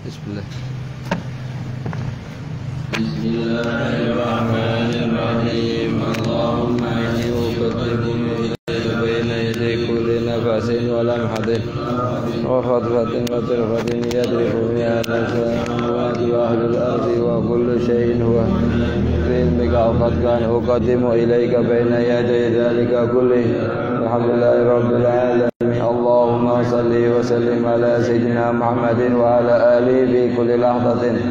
Bismillah. Bismillahirrahmanirrahim. Allahumma inni uqaddimu ilayka bayna yaday kulli nafasin wa lamhatin wa khadfatin wa tirfatin yadriku biha al-samawati wa ahlul ardi wa kullu shay'in huwa fi ilmika qad kana uqaddimu ilayka bayna yaday dhalika kulli. Alhamdulillahi rabbil alamin. Allahumma salli wa sallim ala sayyidina Muhammadin wa ala alihi fi kulli lahzatin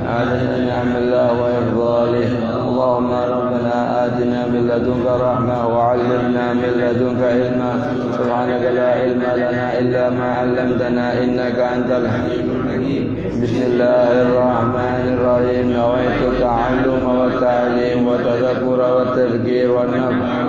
adada ni'amillah wa ifdalih. Allahumma rabbana atina min ladunka rahmah wa 'allimna min ladunka ilma. Subhanaka la ilma lana illa ma 'allamtana innaka antal halimul hakim. Bismillahirrahmanirrahim. Nawaitu ta'alluma wa ta'lim wa tadhakkura wa tadhkir wa naf'a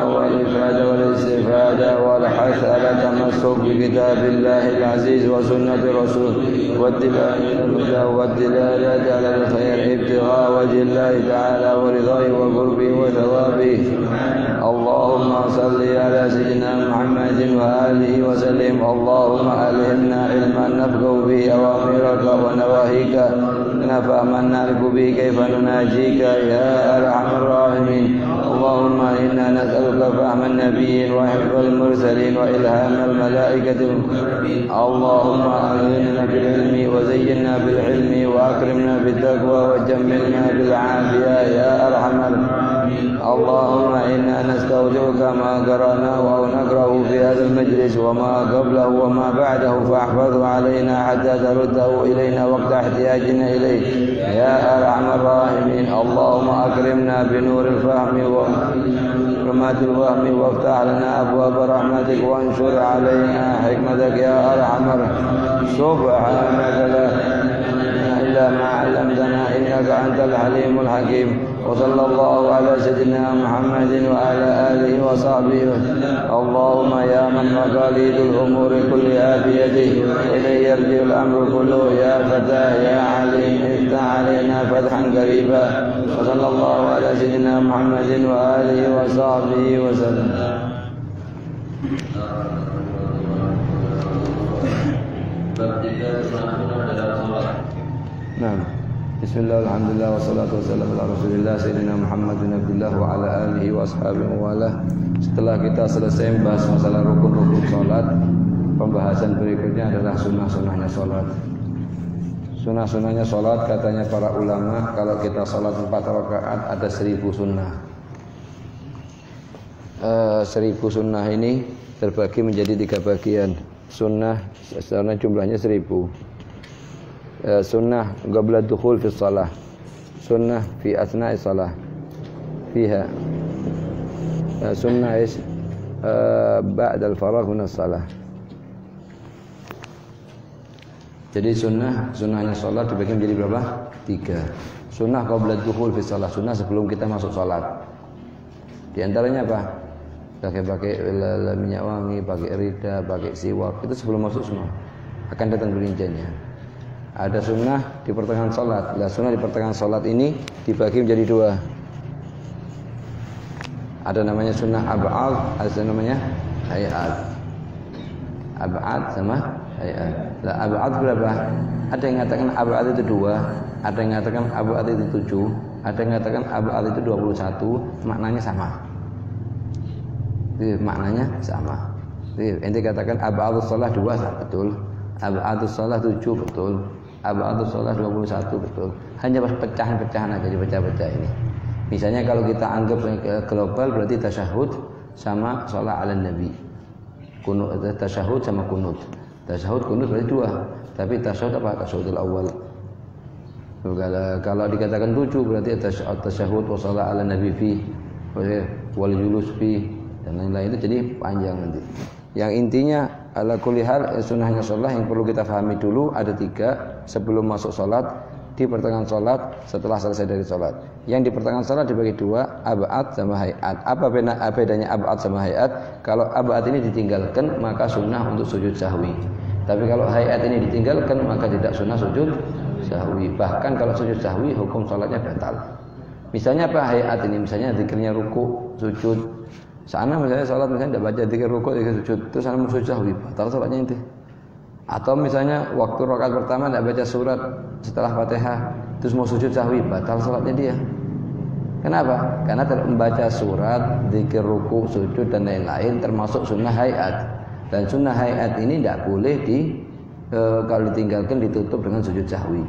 والإفادة والاستفادة والحث على التمسك بكتاب الله العزيز وسنة رسوله واتباع الهدى والدلالة على الخير ابتغاء وجه الله تعالى ورضاه وقربه وثوابه. اللهم صل على سيدنا محمد وآله وسلم. اللهم ألهمنا علما نفقه به أوامرك ونواهيك فهما نعرف به كيف نناجيك يا أرحم الراحمين. اللهم إنا نسألك فهم النبيين وحفظ المرسلين وإلهام الملائكة المقربين. اللهم أغننا بالعلم وزينا بالحلم وأكرمنا بالتقوى وجملنا بالعافية يا أرحم الراحمين. اللهم إنا نستودعك ما قرأناه أو نقرأه في هذا المجلس وما قبله وما بعده فاحفظه علينا حتى ترده إلينا وقت احتياجنا إليه يا أرحم الراحمين. اللهم أكرمنا بنور الفهم ورمات الوهم وافتح لنا أبواب رحمتك وانشر علينا حكمتك يا أرحم الراحمين. سبحانك لا إلا ما علمتنا إنك أنت الحليم الحكيم. وصلى الله على سيدنا محمد وعلى آله وصحبه وسلم. اللهم يا من مقاليد الأمور كلها بيده إليه يرجع الأمر كله يا فتاه يا عليم افتح علينا فتحا قريبا. وصلى الله على سيدنا محمد وآله وصحبه وسلم. Nah, bismillah, alhamdulillah, wassalatu wassalamu ala rasulillah sayyidina Muhammad bin Abdullah wa ala alihi wa ashabihi wa ala. Setelah kita selesai membahas masalah rukun-rukun sholat, pembahasan berikutnya adalah sunnah-sunnahnya sholat. Sunnah-sunnahnya sholat, katanya para ulama, kalau kita sholat 4 rakaat ada 1000 sunnah. 1000 sunnah ini terbagi menjadi 3 bagian. Sunnah jumlahnya 1000. Sunnah qabla dukhul fi shalah, sunnah fi asna'i shalah fiha, sunnah ba'da al-faragh min as-shalah. Jadi sunnahnya salat dibagi menjadi berapa? 3. Sunnah qabla dukhul fi shalah, sunnah sebelum kita masuk salat. Di antaranya apa? Pakai minyak wangi, pakai rida, pakai siwak, itu sebelum masuk semua. Akan datang rinciannya. Ada sunnah di pertengahan sholat. Nah, sunnah di pertengahan sholat ini dibagi menjadi 2. Ada namanya sunnah ab'ad, ada namanya hayat. Ab'ad sama hayat. Nah, ab'ad berapa? Ada yang mengatakan ab'ad itu 2, ada yang mengatakan ab'ad itu 7, ada yang mengatakan ab'ad itu 21. Maknanya sama. Maknanya sama. Ente katakan ab'adus shalah 2 betul, ab'adus shalah 7 betul, ab'adus shalah 21 betul. Hanya pecahan-pecahan aja, dipecah-pecah ini. Misalnya kalau kita anggap global berarti tasyahud sama shalah ala nabi. Kunut, tasyahud sama kunut. Tasyahud kunut berarti 2. Tapi tasyahud apa? Tasyahudul awal. Kalau dikatakan 7 berarti tasyahud wa shalah ala nabi fi wal julus fi dan lain-lain, itu jadi panjang nanti. Yang intinya ala kulli hal sunnahnya sholat yang perlu kita pahami dulu ada 3 sebelum masuk sholat, di pertengahan sholat, setelah selesai dari sholat. Yang di pertengahan sholat dibagi 2, ab'ad sama hayat. Apa bedanya ab'ad sama hayat? Kalau ab'ad ini ditinggalkan maka sunnah untuk sujud sahwi. Tapi kalau hayat ini ditinggalkan maka tidak sunnah sujud sahwi. Bahkan kalau sujud sahwi hukum sholatnya batal. Misalnya apa hayat ini? Misalnya zikirnya ruku, sujud. Sana misalnya sholat misalnya tidak baca zikir rukuk, zikir sujud, terus sana mau sujud sahwi, batal sholatnya itu. Atau misalnya waktu rakaat pertama tidak baca surat setelah Fatihah, terus mau sujud sahwi, batal sholatnya dia. Kenapa? Karena membaca surat, zikir ruku, sujud dan lain-lain termasuk sunnah hayat. Dan sunnah hayat ini tidak boleh kalau ditinggalkan ditutup dengan sujud sahwi.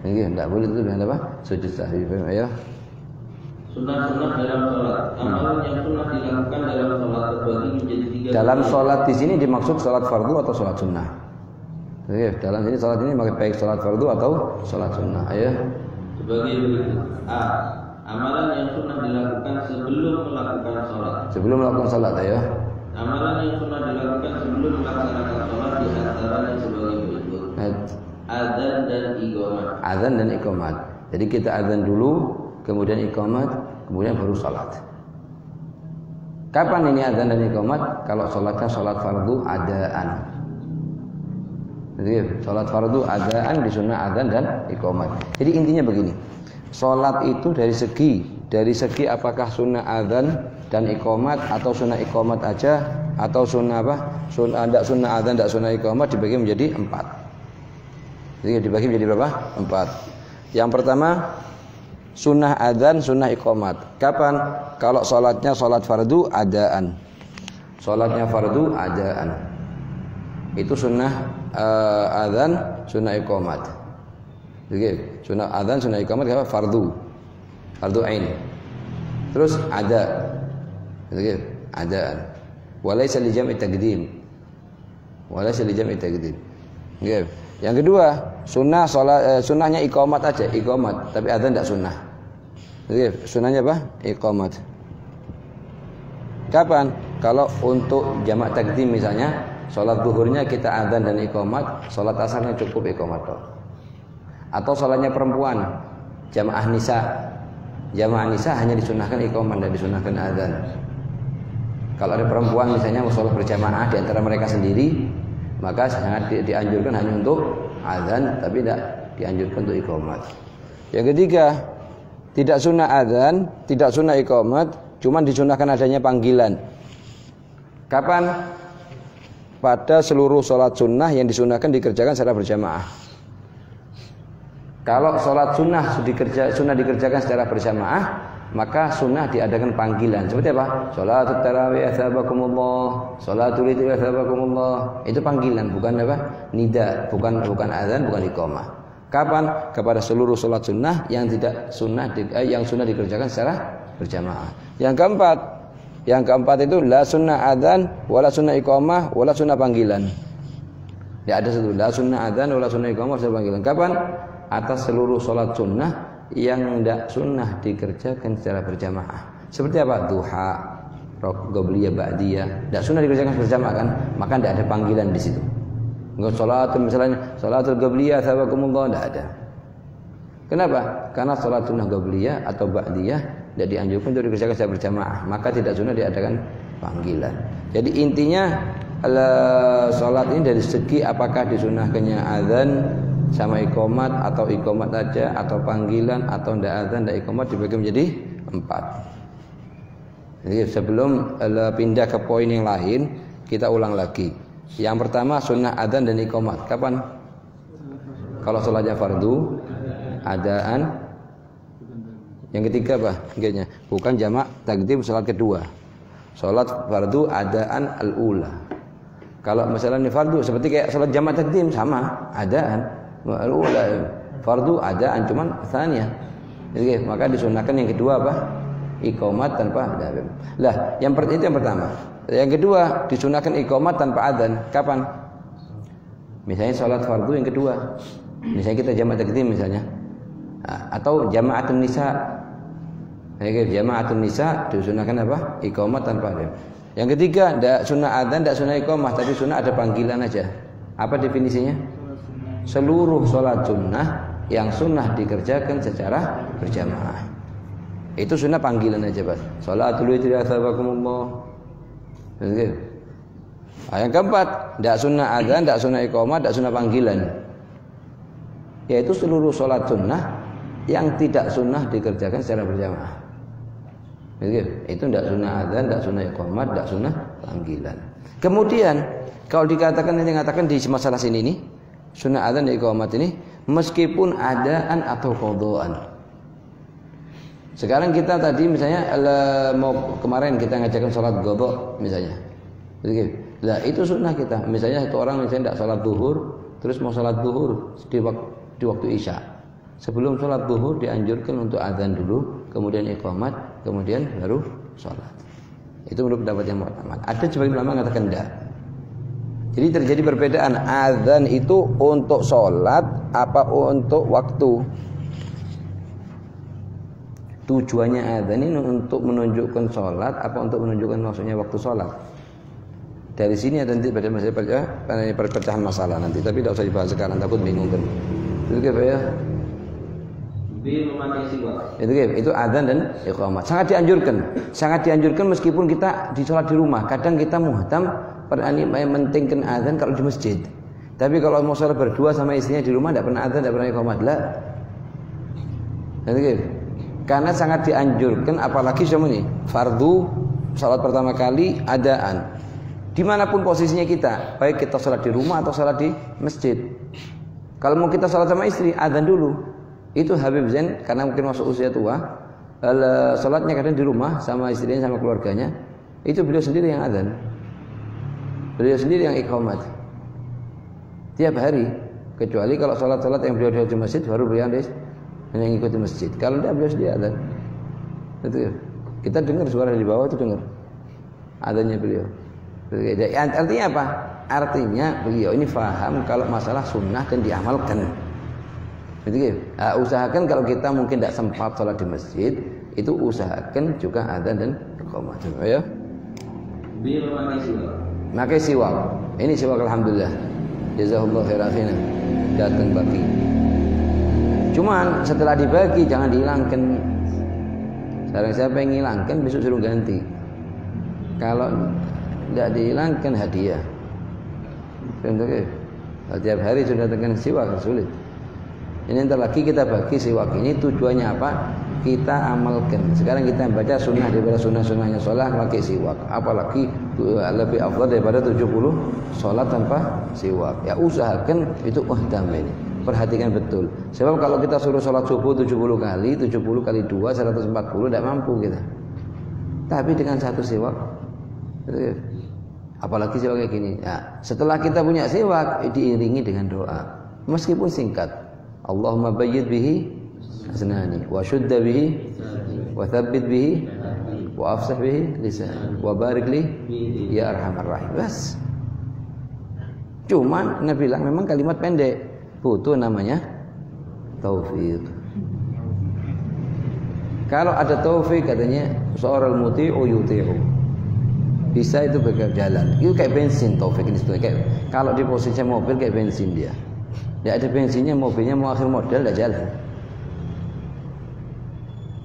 Ini tidak boleh itu dengan apa? Sujud sahwi. Ya. Sunnah-sunnah dalam sholat. Amalan yang sunnah dilakukan dalam sholat terbagi menjadi 3. Dalam sholat di sini dimaksud sholat fardu atau sholat sunnah. Oke, dalam sini sholat ini baik sholat fardu atau sholat sunnah. Ayo. Sebagai berikut. A. Amalan yang sunnah dilakukan sebelum melakukan sholat. Sebelum melakukan sholat, ayo. Amalan yang sunnah dilakukan sebelum melaksanakan sholat di antaranya sebagai berikut. Adzan dan iqamah. Adzan dan iqamah. Jadi kita adzan dulu, kemudian iqamah, kemudian baru sholat. Kapan ini adzan dan iqamah? Kalau sholatnya sholat fardu adaan. Jadi sholat fardu adaan di sunnah adzan dan iqamah. Jadi intinya begini, sholat itu dari segi apakah sunnah adzan dan iqamah atau sunnah iqamah aja atau sunnah apa? Sunnah adzan, tidak sunnah iqamah dibagi menjadi 4. Jadi dibagi menjadi berapa? 4. Yang pertama sunnah adzan, sunnah iqamat. Kapan? Kalau sholatnya sholat fardu adaan. Sholatnya fardu adaan. Itu sunnah adzan, sunnah iqamat. Jadi sunnah adzan, sunnah iqamat apa? Fardu. Fardu ain. Terus ada. Jadi adaan. Walaysa li jam'i taqdim. Walaysa li jam'i taqdim. Oke. Yang kedua, sunnahnya iqamat aja, iqamat, tapi adzan tidak sunnah. Jadi sunnahnya apa? Iqamat. Kapan? Kalau untuk jamak takdim misalnya, sholat zuhurnya kita adzan dan iqamat, sholat asarnya cukup iqamat. Atau sholatnya perempuan, jamaah nisa hanya disunahkan iqamat dan disunahkan adzan. Kalau ada perempuan misalnya mau sholat berjamaah di antara mereka sendiri, maka sangat dianjurkan hanya untuk adzan, tapi tidak dianjurkan untuk iqamat. Yang ketiga, tidak sunnah adzan, tidak sunnah iqamat, cuma disunahkan adanya panggilan. Kapan? Pada seluruh sholat sunnah yang disunahkan dikerjakan secara berjamaah. Kalau sholat sunnah dikerjakan secara berjamaah, maka sunnah diadakan panggilan. Seperti apa? Sholatul tarawih atsabakumullah, sholatul idul atsabakumullah. Itu panggilan, bukan apa? Nida, bukan adzan, bukan iqamah. Kapan? Kepada seluruh sholat sunnah yang tidak sunnah yang sunnah dikerjakan secara berjamaah. Yang keempat itu la sunnah adzan, wala sunnah iqamah, wala sunnah panggilan. Ya ada satu, la sunnah adzan, wala sunnah iqamah, sunnah panggilan. Kapan? Atas seluruh sholat sunnah yang tidak sunnah dikerjakan secara berjamaah. Seperti apa? Duha, qobliyah, ba'diyah. Tidak sunnah dikerjakan berjamaah kan? Maka tidak ada panggilan di situ. Enggak sholatul qobliyah atsabakumullah, tidak ada. Kenapa? Karena sholat sunnah qobliyah atau ba'diyah tidak dianjurkan untuk dikerjakan secara berjamaah. Maka tidak sunnah diadakan panggilan. Jadi intinya sholat ini dari segi apakah disunahkannya adzan sama iqamat atau iqamat aja atau panggilan atau ndak adzan ndak iqamat dibagi menjadi 4. Jadi sebelum pindah ke poin yang lain, kita ulang lagi. Yang pertama sunnah adzan dan iqamat. Kapan? Kalau sholatnya fardu adaan. Yang ketiga apa? Ingatnya bukan jamak takdim sholat kedua. Sholat fardu adaan al-ula. Kalau misalnya fardu seperti kayak sholat jamak takdim sama adaan. Al-ula fardu adaan cuman tsaniyah. Jadi maka disunahkan yang kedua apa? Iqamat tanpa adzan. Lah, itu yang pertama. Yang kedua disunahkan iqamat tanpa adzan. Kapan? Misalnya sholat fardu yang kedua. Misalnya kita jamak takdim misalnya. Atau jama'atun nisa. Jama'atun nisa disunahkan apa? Iqamat tanpa adzan. Yang ketiga, tidak sunnah adzan, tidak sunnah iqamah, tapi sunnah ada panggilan aja. Apa definisinya? Seluruh sholat sunnah yang sunnah dikerjakan secara berjamaah. Itu sunnah panggilan aja, Pak. Sholatul idul atsabakumullah. Yang keempat, tidak sunnah adzan, tidak sunnah iqamah, tidak sunnah panggilan. Yaitu seluruh sholat sunnah yang tidak sunnah dikerjakan secara berjamaah. Itu tidak sunnah adzan, tidak sunnah iqamat, tidak sunnah panggilan. Kemudian kalau dikatakan ini mengatakan di masalah sini nih, sunnah adzan dan iqamat ini meskipun adaan atau qadhaan. Sekarang kita tadi misalnya mau kemarin kita ngajarkan sholat qadha misalnya. Nah, itu sunnah kita. Misalnya satu orang misalnya tidak sholat zuhur, terus mau sholat zuhur di waktu isya. Sebelum sholat zuhur dianjurkan untuk adzan dulu, kemudian iqamat, kemudian baru sholat. Itu menurut pendapat yang pertama. Ada sebagian ulama mengatakan tidak. Jadi terjadi perbedaan. Adzan itu untuk sholat apa untuk waktu? Tujuannya adzan ini untuk menunjukkan sholat apa untuk menunjukkan maksudnya waktu sholat? Dari sini ada nanti pada perpecahan masalah nanti, tapi tidak usah dibahas sekarang, takut bingung kan. Itu apa ya? Itu adzan dan iqamah. Sangat dianjurkan meskipun kita di sholat di rumah. Kadang kita muhtam mentingkan adzan kalau di masjid. Tapi kalau mau sholat berdua sama istrinya di rumah tidak pernah adzan, tidak pernah iqamah lah. Karena sangat dianjurkan, apalagi sama ini fardu sholat pertama kali adaan. Dimanapun posisinya kita, baik kita sholat di rumah atau sholat di masjid. Kalau mau kita sholat sama istri, adzan dulu. Itu Habib Zain karena mungkin masuk usia tua, sholatnya kadang di rumah sama istrinya sama keluarganya. Itu beliau sendiri yang adzan, beliau sendiri yang iqamat tiap hari. Kecuali kalau sholat-sholat yang beliau di masjid baru beliau yang ikut di masjid. Kalau tidak beliau sendiri adzan. Itu kita dengar suara di bawah itu dengar adzannya beliau. Artinya apa? Artinya beliau ini faham kalau masalah sunnah dan diamalkan. Jadi usahakan kalau kita mungkin tidak sempat sholat di masjid, itu usahakan juga adzan dan iqamah. Ya. Memakai siwak. Ini siwak alhamdulillah. Jazakallahu khairan. Datang bagi. Cuman setelah dibagi jangan dihilangkan. Sekarang siapa yang hilangkan besok suruh ganti. Kalau tidak dihilangkan hadiah. Tiap hari sudah dengan siwak sulit. Ini ntar lagi kita bagi siwak ini tujuannya apa? Kita amalkan. Sekarang kita baca sunnah daripada sunnah-sunnahnya sholat pakai siwak. Apalagi lebih afdal daripada 70 sholat tanpa siwak. Ya usahakan itu ini. Perhatikan betul. Sebab kalau kita suruh sholat subuh 70 kali 2 140 tidak mampu kita. Tapi dengan satu siwak, apalagi siwak kayak gini. Nah, setelah kita punya siwak diiringi dengan doa, meskipun singkat. Allahumma bayyid bihi asnani wa syudda bihi wa thabbit bihi wa afsah bihi lisan wa barik li ya arhamar rahim. Bas. Cuman Nabi bilang memang kalimat pendek, butuh namanya taufik. Kalau ada taufik katanya seorang muti'u yuti'u. Bisa itu berjalan. Itu kayak bensin taufik ini sebetulnya. Kalau di posisi mobil kayak bensin dia. Tidak ada bensinnya, mobilnya mau akhir model tidak jalan.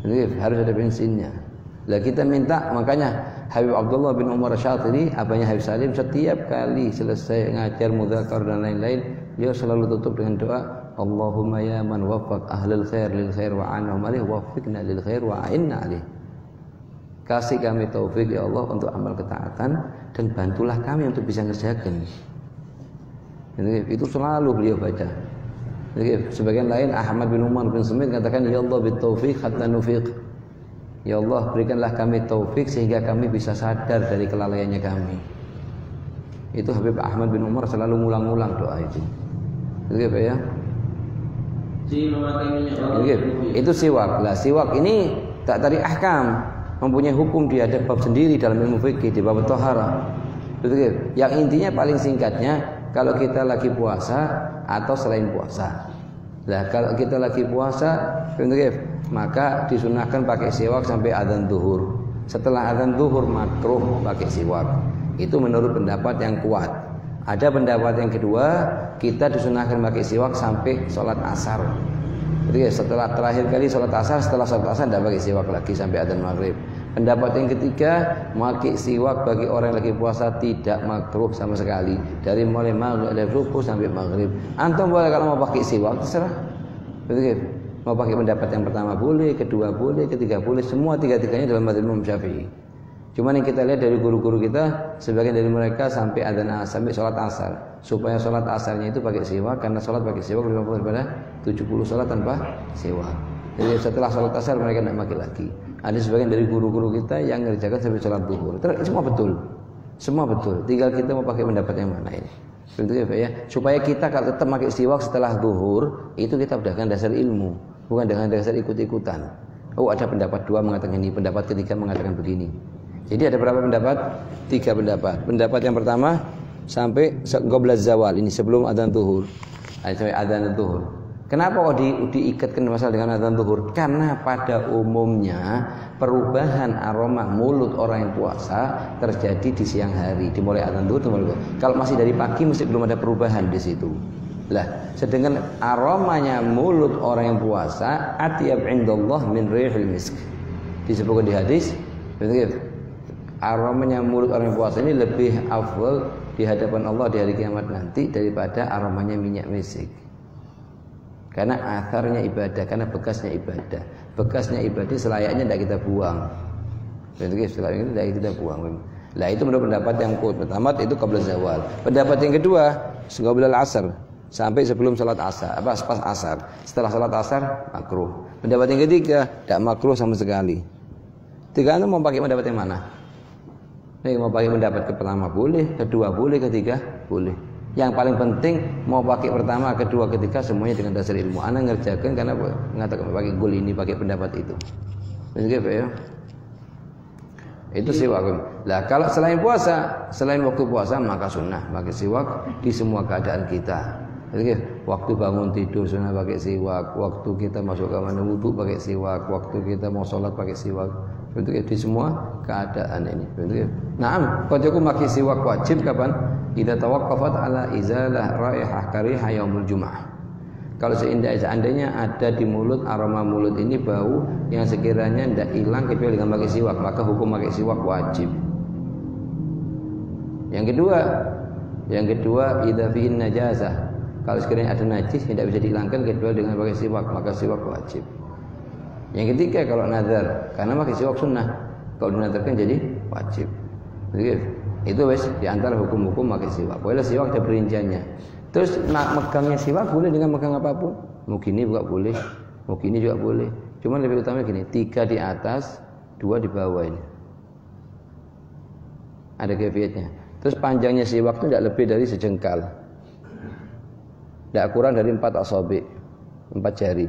Jadi harus ada bensinnya. Lah kita minta, makanya Habib Abdullah bin Umar Syatiri, abahnya Habib Salim, setiap kali selesai ngajar mudzakar dan lain-lain, dia selalu tutup dengan doa, Allahumma ya man waffaq ahlul khair lil khair wa anhum alaihi waffiqna lil khair wa a'inna alaihi. Kasih kami taufik ya Allah untuk amal ketaatan dan bantulah kami untuk bisa ngerjakan. Jadi, itu selalu beliau baca. Jadi, sebagian lain Ahmad bin Umar bin Sumit katakan ya Allah bitaufiq hatta nufiq. Ya Allah berikanlah kami taufik sehingga kami bisa sadar dari kelalaiannya kami. Itu Habib Ahmad bin Umar selalu ngulang-ngulang doa itu. Jadi apa ya? Itu siwak. Lah siwak ini tak tarik ahkam, mempunyai hukum dia ada bab sendiri dalam ilmu fikih di bab thaharah. Betul. Yang intinya paling singkatnya kalau kita lagi puasa atau selain puasa. Nah, kalau kita lagi puasa, maka disunahkan pakai siwak sampai adzan zuhur. Setelah adzan zuhur makruh pakai siwak. Itu menurut pendapat yang kuat. Ada pendapat yang kedua, kita disunahkan pakai siwak sampai sholat asar. Jadi setelah terakhir kali sholat asar, setelah sholat asar tidak pakai siwak lagi sampai adzan maghrib. Pendapat yang ketiga, pakai siwak bagi orang yang lagi puasa tidak makruh sama sekali. Dari mulai maghrib dari subuh sampai maghrib. Antum boleh kalau mau pakai siwak terserah. Betul. Mau pakai pendapat yang pertama boleh, kedua boleh, ketiga boleh, semua tiga-tiganya dalam mazhab Imam Syafi'i. Cuman yang kita lihat dari guru-guru kita, sebagian dari mereka sampai adzan sampai sholat asar, supaya sholat asarnya itu pakai siwak, karena sholat pakai siwak lebih bagus daripada 70 sholat tanpa siwak. Jadi setelah sholat asar mereka tidak pakai lagi. Ada sebagian dari guru-guru kita yang mengerjakan sampai sholat zuhur. Semua betul, semua betul. Tinggal kita mau pakai pendapat yang mana ini. Begitu ya, supaya kita kalau tetap pakai siwak setelah zuhur, itu kita berdasarkan dasar ilmu, bukan dengan dasar ikut-ikutan. Oh, ada pendapat dua mengatakan ini, pendapat ketiga mengatakan begini. Jadi ada berapa pendapat? 3 pendapat. Pendapat yang pertama sampai qabla zawal, ini sebelum adzan zuhur. Sampai adzan zuhur. Kenapa kok diikatkan masalah dengan adzan zuhur? Karena pada umumnya perubahan aroma mulut orang yang puasa terjadi di siang hari, dimulai adzan zuhur. Kalau masih dari pagi mesti belum ada perubahan di situ. Lah, sedangkan aromanya mulut orang yang puasa atyab indallah min rihil misk. Disebutkan di hadis, betul. Aromanya mulut orang yang puasa ini lebih afdal di hadapan Allah di hari kiamat nanti daripada aromanya minyak misik. Karena atharnya ibadah, karena bekasnya ibadah. Bekasnya ibadah selayaknya tidak kita buang. Jadi selayaknya tidak kita buang. Lah itu menurut pendapat yang pertama itu qabla zawal. Pendapat yang kedua qabla al-asr, sampai sebelum salat asar, pas asar. Setelah salat asar makruh. Pendapat yang ketiga tidak makruh sama sekali. Tiga itu mau pakai pendapat yang mana? Mau pakai pendapat ke pertama boleh, kedua boleh, ketiga boleh. Yang paling penting mau pakai pertama, kedua, ketiga semuanya dengan dasar ilmu. Ana ngerjakan karena mengatakan pakai gol ini, pakai pendapat itu. Begitu ya. Itu siwak. Lah kalau selain puasa, selain waktu puasa maka sunnah pakai siwak di semua keadaan kita. Jadi waktu bangun tidur sunnah pakai siwak, waktu kita masuk kamar wudu pakai siwak, waktu kita mau sholat pakai siwak. Betul di semua keadaan ini. Betul. Naam, qad yakun pakai siwak wajib kapan? Idza tawaqqafat ala izalah raihah karihah yaumul jumu'ah. Kalau seandainya ada di mulut aroma mulut ini bau yang sekiranya tidak hilang kecuali dengan pakai siwak, maka hukum pakai siwak wajib. Yang kedua idza fi'in najasah. Kalau sekiranya ada najis tidak bisa dihilangkan kecuali dengan pakai siwak, maka siwak wajib. Yang ketiga kalau nazar, karena pakai siwak sunnah, kalau dinazarkan jadi wajib. Jadi, itu wes diantara hukum-hukum pakai siwak. Boleh siwak ada perinciannya. Terus megangnya siwak boleh dengan megang apapun. Mungkin ini juga boleh, mungkin ini juga boleh. Cuma lebih utama gini, 3 di atas, 2 di bawah ini. Ada kefiatnya. Terus panjangnya siwak itu tidak lebih dari sejengkal. Tidak kurang dari 4 asabi, 4 jari.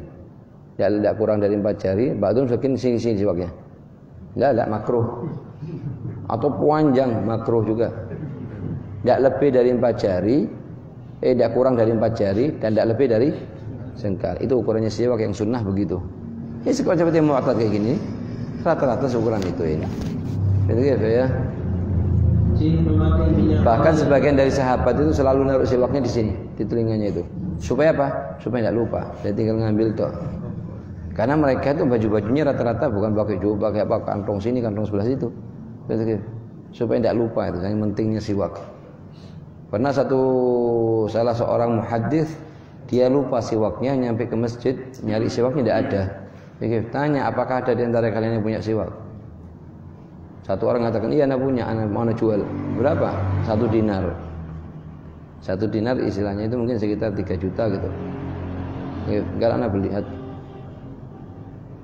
Tidak kurang dari 4 jari. Ba'dun mungkin sini siwaknya. Tidak makruh. Atau panjang makruh juga. Tidak lebih dari 4 jari. Tidak kurang dari 4 jari dan tidak lebih dari sengkal. Itu ukurannya siwak yang sunnah begitu. Ini seperti yang mu'tad kayak gini. Rata-rata ukuran itu ini. Jadi gitu ya. Bahkan sebagian dari sahabat itu selalu naruh siwaknya di sini, di telinganya itu. Supaya apa? Supaya tidak lupa. Dia tinggal ngambil toh. Karena mereka itu baju-bajunya rata-rata bukan pakai apa kantong sini, kantong sebelah situ. Gitu. Supaya tidak lupa itu. Yang pentingnya siwak. Pernah salah seorang muhaddits dia lupa siwaknya, nyampe ke masjid nyari siwaknya tidak ada. Jadi tanya apakah ada di antara kalian yang punya siwak? Satu orang mengatakan iya anak punya, anak mau jual. Berapa? 1 dinar. 1 dinar istilahnya itu mungkin sekitar 3 juta gitu. Enggak anak beli.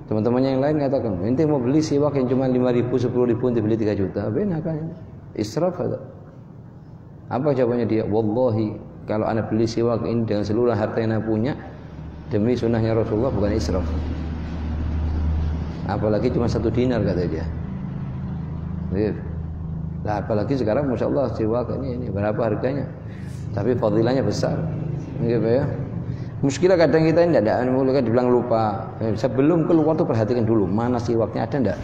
Teman-temannya yang lain katakan, ente mau beli siwak yang cuma 5.000, 10.000 ente beli 3 juta. Benar kan? Israf ada. Apa jawabannya dia? Wallahi, kalau anak beli siwak ini dengan seluruh harta yang anak punya demi sunnahnya Rasulullah bukan israf. Apalagi cuma 1 dinar kata dia. Nah, apalagi sekarang Masya Allah siwak ini berapa harganya? Tapi fadilahnya besar. Gitu ya. Muskilah kadang kita ini tidak ada, mulai dibilang lupa. Sebelum keluar tuh perhatikan dulu mana siwaknya ada enggak?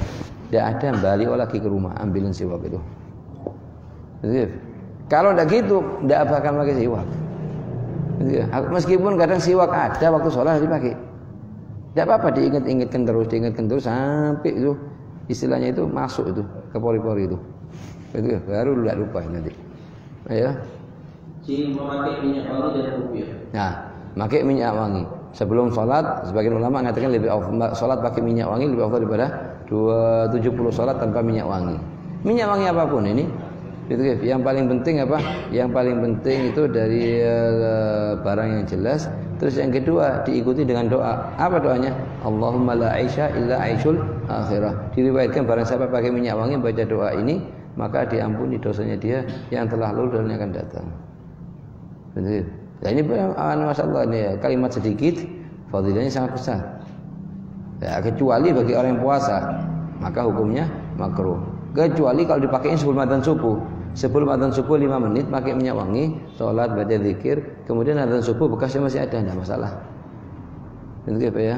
Tidak ada, balik lagi ke rumah ambilin siwak itu. Gitu. Kalau tidak gitu, tidak bakal pakai siwak. Gitu. Meskipun kadang siwak ada waktu sholat dipakai, tidak apa-apa diingat-ingatkan terus sampai itu istilahnya itu masuk itu ke pori-pori itu. Itu baru tidak lupa nanti. Ayo. Memakai minyak wangi dan kopiah. Nah, pakai minyak wangi. Sebelum sholat, sebagian ulama mengatakan lebih sholat pakai minyak wangi lebih afdal daripada 70 sholat tanpa minyak wangi. Minyak wangi apapun ini, gitu. Yang paling penting apa? Yang paling penting itu dari barang yang jelas. Terus yang kedua diikuti dengan doa. Apa doanya? Allahumma la aisha illa aishul akhirah. Diriwayatkan barang siapa pakai minyak wangi baca doa ini, maka diampuni dosanya dia yang telah lalu dan yang akan datang. Betul. Ya ini masyaallah ini ya, kalimat sedikit fadilahnya sangat besar. Ya, kecuali bagi orang yang puasa, maka hukumnya makruh. Kecuali kalau dipakai sebelum adzan subuh. Sebelum adzan subuh 5 menit pakai minyak wangi, salat, baca zikir, kemudian adzan subuh bekasnya masih ada, enggak masalah. Begitu ya?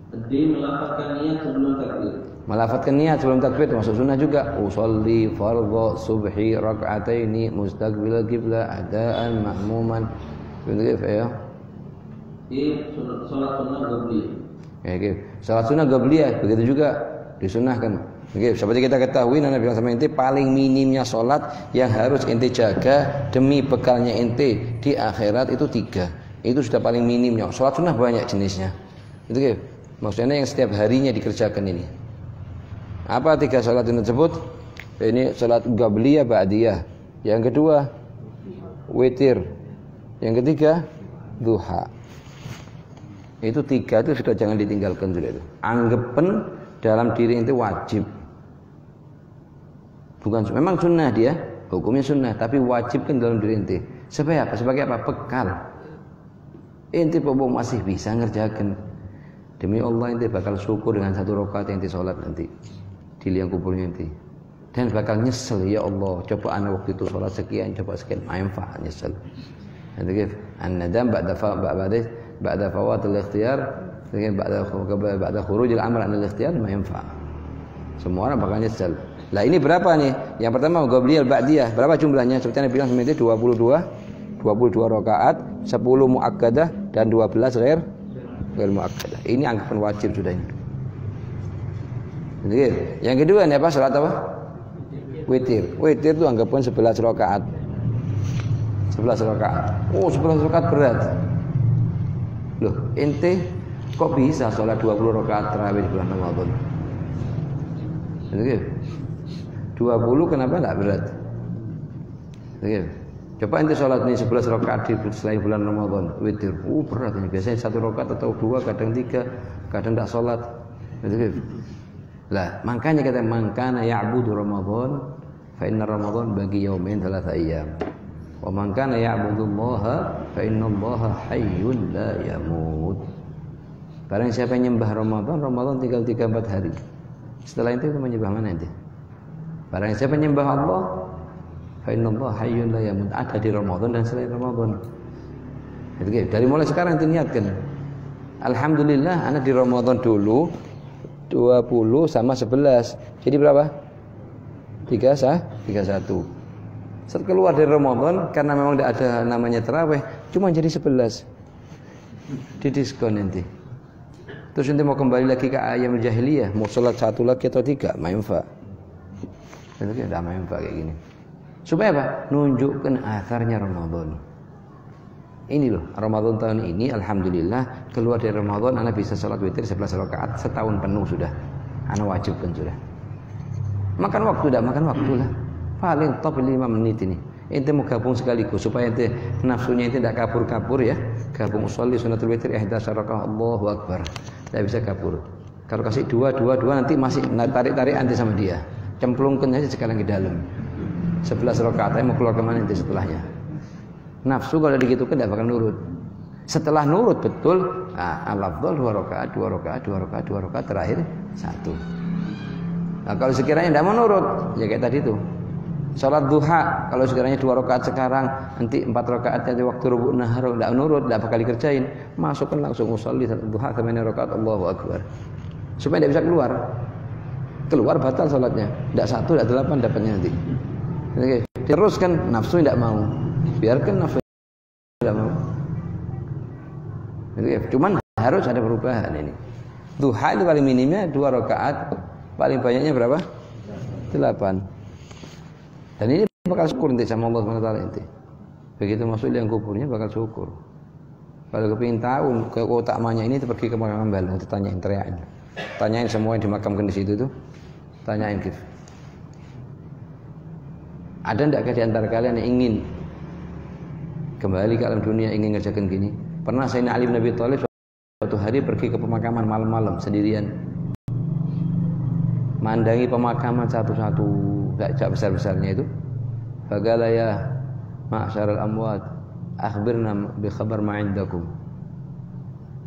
Tadi melafazkan niat sebelum takbir. Melafazkan niat sebelum takbir termasuk sunnah juga. Usolli fardhu subhi rak'ataini mustaqbilal qiblah adaan ma'muman. Begitu ya? Salat sunnah qabliyah. Oke, salat sunnah qabliyah begitu juga disunnahkan. Oke, seperti kita ketahui Nabi bilang sama ente paling minimnya salat yang harus ente jaga demi bekalnya ente di akhirat itu 3. Itu sudah paling minimnya. Salat sunnah banyak jenisnya. Itu gitu. Maksudnya yang setiap harinya dikerjakan ini. Apa 3 salat yang tersebut? Ini salat qabliyah ba'diyah. Yang kedua witir. Yang ketiga duha. Itu 3 itu sudah jangan ditinggalkan sudah itu. Anggapan dalam diri itu wajib. Bukan memang sunnah dia, hukumnya sunnah, tapi wajib kan dalam diri ente. Sebagai apa? Sebagai apa? Bekal. Ente masih bisa ngerjakan. Demi Allah ente bakal syukur dengan 1 rakaat yang ente sholat nanti di liang kuburnya ente. Dan bakal nyesel, ya Allah, coba ana waktu itu sholat sekian, coba sekian, manfaat nyesel. Nanti kif an-nadam ba'da fawatil ikhtiyar, ba'da khurujil amal anil ikhtiyar manfaat. Semua orang bakal nyesel. Lah ini berapa nih? Yang pertama qabliyah ba'diyah. Berapa jumlahnya? Seperti Nabi bilang sebenarnya 22 rakaat, 10 muakkadah dan 12 ghair muakkadah. Ini anggapan wajib sudah ini. Jadi, yang kedua nih apa? Salat apa? Witir. Witir itu anggapan 11 rakaat. 11 rakaat. Oh, 11 rakaat berat. Loh, ente kok bisa salat 20 rakaat tarawih di bulan Ramadan? Jadi, 20 kenapa enggak berat? Oke. Coba ente sholat ini 11 rakaat di selain bulan Ramadan, witir. Berat ini. Biasanya 1 rakaat atau 2, kadang 3, kadang enggak sholat. Gitu. Lah, makanya kata mangkana ya'budu Ramadan, fa inna Ramadan bagi yaumain 3 ayyam. Wa man kana ya'budu Allah, fa inna Allah hayyun la yamut. Barang siapa yang nyembah Ramadan tinggal 3-4 hari. Setelah itu menyembah mana ente? Barang siapa menyembah Allah, fa innallaha hayyun la yamut, ada di Ramadan dan selain Ramadan. Jadi dari mulai sekarang diniatkan. Alhamdulillah anak di Ramadan dulu 20 sama 11. Jadi berapa? 31. Setelah keluar dari Ramadan karena memang tidak ada namanya tarawih, cuma jadi 11. Didiskon nanti. Terus nanti mau kembali lagi ke ayam jahiliyah, mau sholat 1 lagi atau 3, manfaat. Itu tidak manfaat kayak gini. Supaya apa? Nunjukkan atharnya Ramadan. Ini loh, Ramadan tahun ini alhamdulillah keluar dari Ramadan anak bisa sholat witir 11 rakaat setahun penuh sudah. Anak wajibkan sudah. Makan waktu dah, makan waktu lah. Paling top 5 menit ini. Ente mau gabung sekaligus supaya ente nafsunya ente tidak kabur-kabur ya. Gabung usolli sunatul witir 11 rakaat, Allahu Akbar. Tidak bisa kabur. Kalau kasih 2 nanti masih tarik-tarik anti sama dia. Cemplungkan aja sekarang ke dalam. 11 rakaat mau keluar kemana nanti setelahnya. Nafsu kalau digitukan tidak bakal nurut. Setelah nurut betul, al-afdal 2 rakaat terakhir 1. Nah, kalau sekiranya tidak mau nurut, ya kayak tadi tuh. Salat duha, kalau sekiranya 2 rakaat sekarang, nanti 4 rakaat nanti waktu rubu' nahar tidak nurut, tidak bakal dikerjain. Masukkan langsung usolli duha 8 rakaat, Allahu Akbar. Supaya tidak bisa keluar. Keluar batal salatnya. Tidak 1, tidak 8 dapatnya nanti. Oke. Teruskan nafsu tidak mau. Biarkan nafsu tidak mau. Oke. Cuman harus ada perubahan ini. Duha itu paling minimnya 2 rakaat, paling banyaknya berapa? 8. Dan ini bakal syukur nanti sama Allah SWT nanti. Begitu masuk liang kuburnya bakal syukur. Kalau kepingin tahu ke otak emaknya ini pergi ke makam Balung, ditanyain, teriakin. Tanyain semua yang dimakamkan di situ tuh. Tanyain gitu. Ada enggak di antara kalian yang ingin kembali ke alam dunia, ingin ngerjakan gini? Pernah Sayyidina Ali bin Abi Thalib suatu hari pergi ke pemakaman malam-malam sendirian. Mandangi pemakaman satu-satu, enggak besar-besarnya itu. Faqala ya ma'syaral amwat, akhbirna bi khabar ma indakum.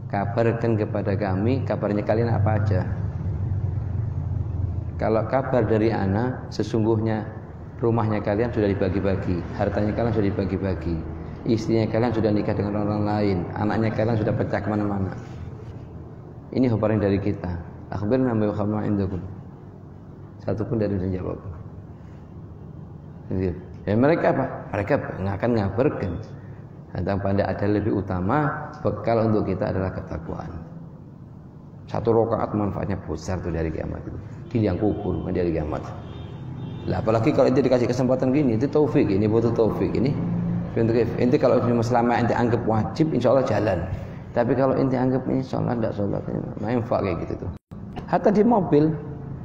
Kabarkan kepada kami kabarnya kalian apa aja. Kalau kabar dari ana, sesungguhnya rumahnya kalian sudah dibagi-bagi, hartanya kalian sudah dibagi-bagi, istrinya kalian sudah nikah dengan orang lain, anaknya kalian sudah pecah kemana-mana. Ini kabar dari kita. Akhbirna bi khabar ma indakum. Satu pun dari yang jawab. Ya mereka apa? Mereka akan ngabarkan tentang pada ada lebih utama bekal untuk kita adalah ketakwaan. Satu rakaat manfaatnya besar tuh dari kiamat itu. Gini yang kubur dari kiamat. Lah apalagi kalau ente dikasih kesempatan gini, itu taufik, ini butuh taufik ini. Ente kalau selama ente anggap wajib, insyaallah jalan. Tapi kalau ente anggap ini sholat enggak sholat, main fak kayak gitu tuh. Hatta di mobil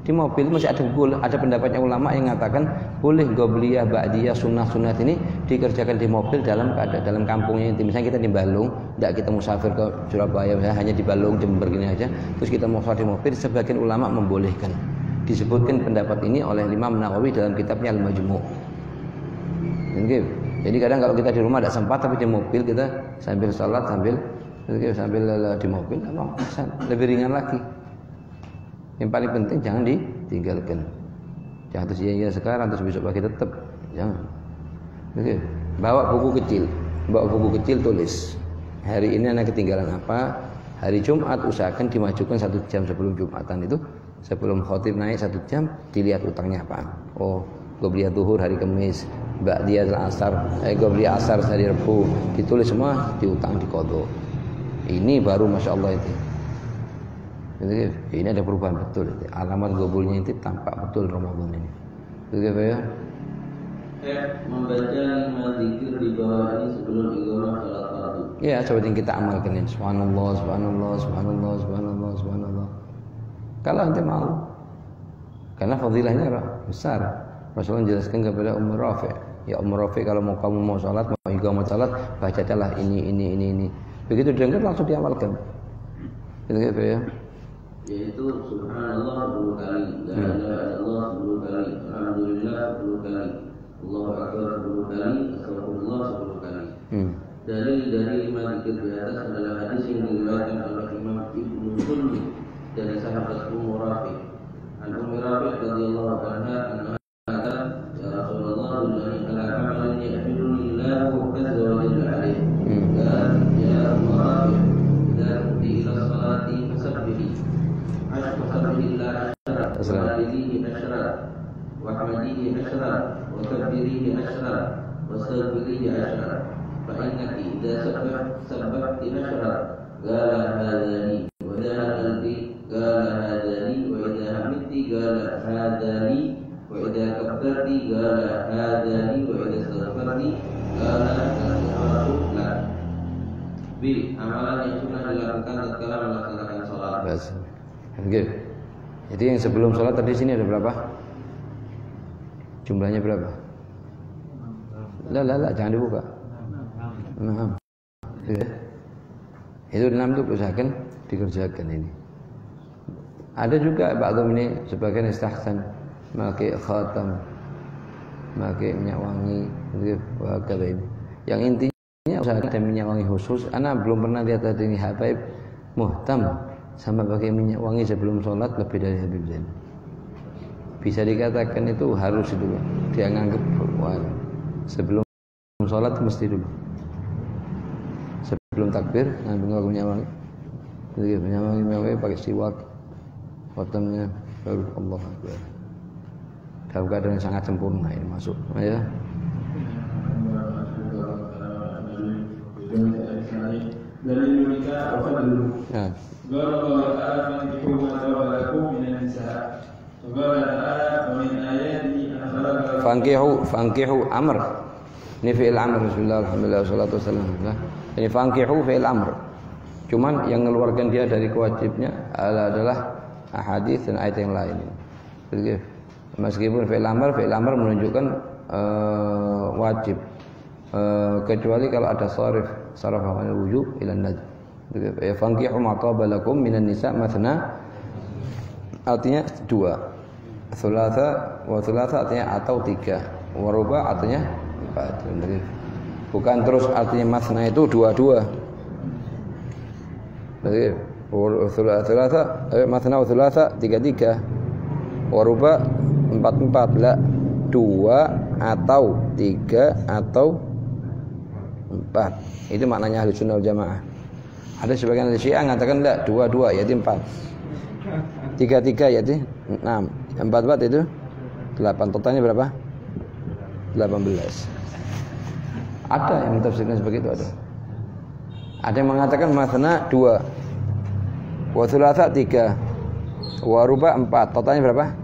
masih ada pendapatnya ulama yang mengatakan boleh qobliyah, ba'diyah, sunnah-sunnah ini dikerjakan di mobil dalam kampungnya. Misalnya kita di Balung, tidak kita musafir ke Surabaya, misalnya hanya di Balung, Jember gini aja, terus kita mau sholat di mobil, sebagian ulama membolehkan. Disebutkan pendapat ini oleh Imam Nawawi dalam kitabnya Al-Majmu'. Jadi kadang kalau kita di rumah tidak sempat, tapi di mobil kita sambil sholat sambil di mobil, lebih ringan lagi. Yang paling penting jangan ditinggalkan. Jangan terus iya sekarang terus besok pagi tetap. Jangan. Oke. Bawa buku kecil tulis. Hari ini anak ketinggalan apa? Hari Jumat usahakan dimajukan 1 jam sebelum Jumatan itu. Sebelum khotib naik 1 jam dilihat utangnya apa. Oh, qobliyah zuhur hari Kamis, ba'diyah asar, qobliyah asar hari Rabu. Ditulis semua diutang diqadha. Ini baru Masya Allah itu. Ini ada perubahan betul. Alamat gobulnya itu tampak betul Ramadan ini. Begitu ya? Membaca 5 zikir di bawah ini sebelum iqamah salat fardu. Ya, coba kita amalkan ini. Subhanallah, subhanallah, subhanallah, subhanallah, subhanallah. Kalau ente mau, karena fadilahnya besar. Rasulullah menjelaskan kepada Ummu Rafi', ya Ummu Rafi' kalau kamu mau salat, mau iqamah salat, bacalah ini. Begitu dengar langsung diamalkan. Begitu ya? Yaitu subhanallah 10 kali, la ilaha illallah 10 kali, alhamdulillah 10 kali, Allahu akbar 10 kali, astagfirullah 10 kali. Dalil dari 5 zikir di atas adalah hadis yang diriwayatkan oleh Imam Ibnu Sunni dari sahabat Ummu Rafi'. An Ummu Rafi' radhiyallahu anha kata, ya Rasulullah dullani ala amalin ya'buduni Allahu azza wa jalla alaih. Ya Ummu Rafi' idza kunti ila salati fasabbihi Alhamdulillah asyara, walilihi asyara, wahmadihi asyara, wa kabbirihi asyara, wa sabbirihi asyara. Fa'innaki idha sabbahti asyara, gala hadani, wa idha qalbi gala hadani, wa idha hamidti gala hadani, wa idha kabbarti gala hadani, wa idha safarti gala hadani. B. Amalan yang sunnah dilakukan tatkala melaksanakan sholat. Okay. Jadi yang sebelum sholat tadi sini ada berapa? Jumlahnya berapa? Lah, jangan dibuka. 6. Ya. Itu 6 itu usahakan dikerjakan ini. Ada juga ba'dhum ini sebagian istihsan pakai khatam, pakai minyak wangi, gitu ini. Yang intinya usahakan ada minyak wangi khusus. Ana belum pernah lihat tadi ini Habaib muhtam sama pakai minyak wangi sebelum sholat lebih dari Habib Zain. Bisa dikatakan itu harus itu. Dia nganggep sebelum sholat mesti dulu. Sebelum takbir ngambil minyak wangi. Jadi minyak wangi pakai siwak, potongnya baru Allah Akbar. Dalam keadaan sangat sempurna ini masuk. Ya. Dari nikah apa dulu? Ya. Qala ta'ala fankihu ma taba lakum minan nisa. Qala ta'ala wa min ayatihi an khalaqa fankihu amr. Ini fi'il amr. Bismillah, alhamdulillah, wassalatu wassalamu ala Ini fankihu fi'il amr. Cuman yang mengeluarkan dia dari kewajibnya adalah hadis dan ayat yang lain. Jadi, meskipun fi'il amr menunjukkan wajib. Kecuali kalau ada saraf anil wujub ila najm. Ya fankihu ma taba lakum minan nisa mathna, artinya 2. Thulatha artinya atau 3. Wa ruba artinya 4. Bukan terus artinya mathna itu 2. Jadi thulatha mathna wa thulatha 3. Wa ruba 4. La 2 atau 3 atau 4. Itu maknanya Ahlus Sunnah wal Jamaah. Ada sebagian dari Syiah mengatakan enggak 2 yaitu 4. 3 yaitu 6. 4 itu 8. Totalnya berapa? 18. Ada yang mentafsirkan seperti itu ada. Ada yang mengatakan mathna 2. Wa thulatha 3. Wa ruba 4. Totalnya berapa?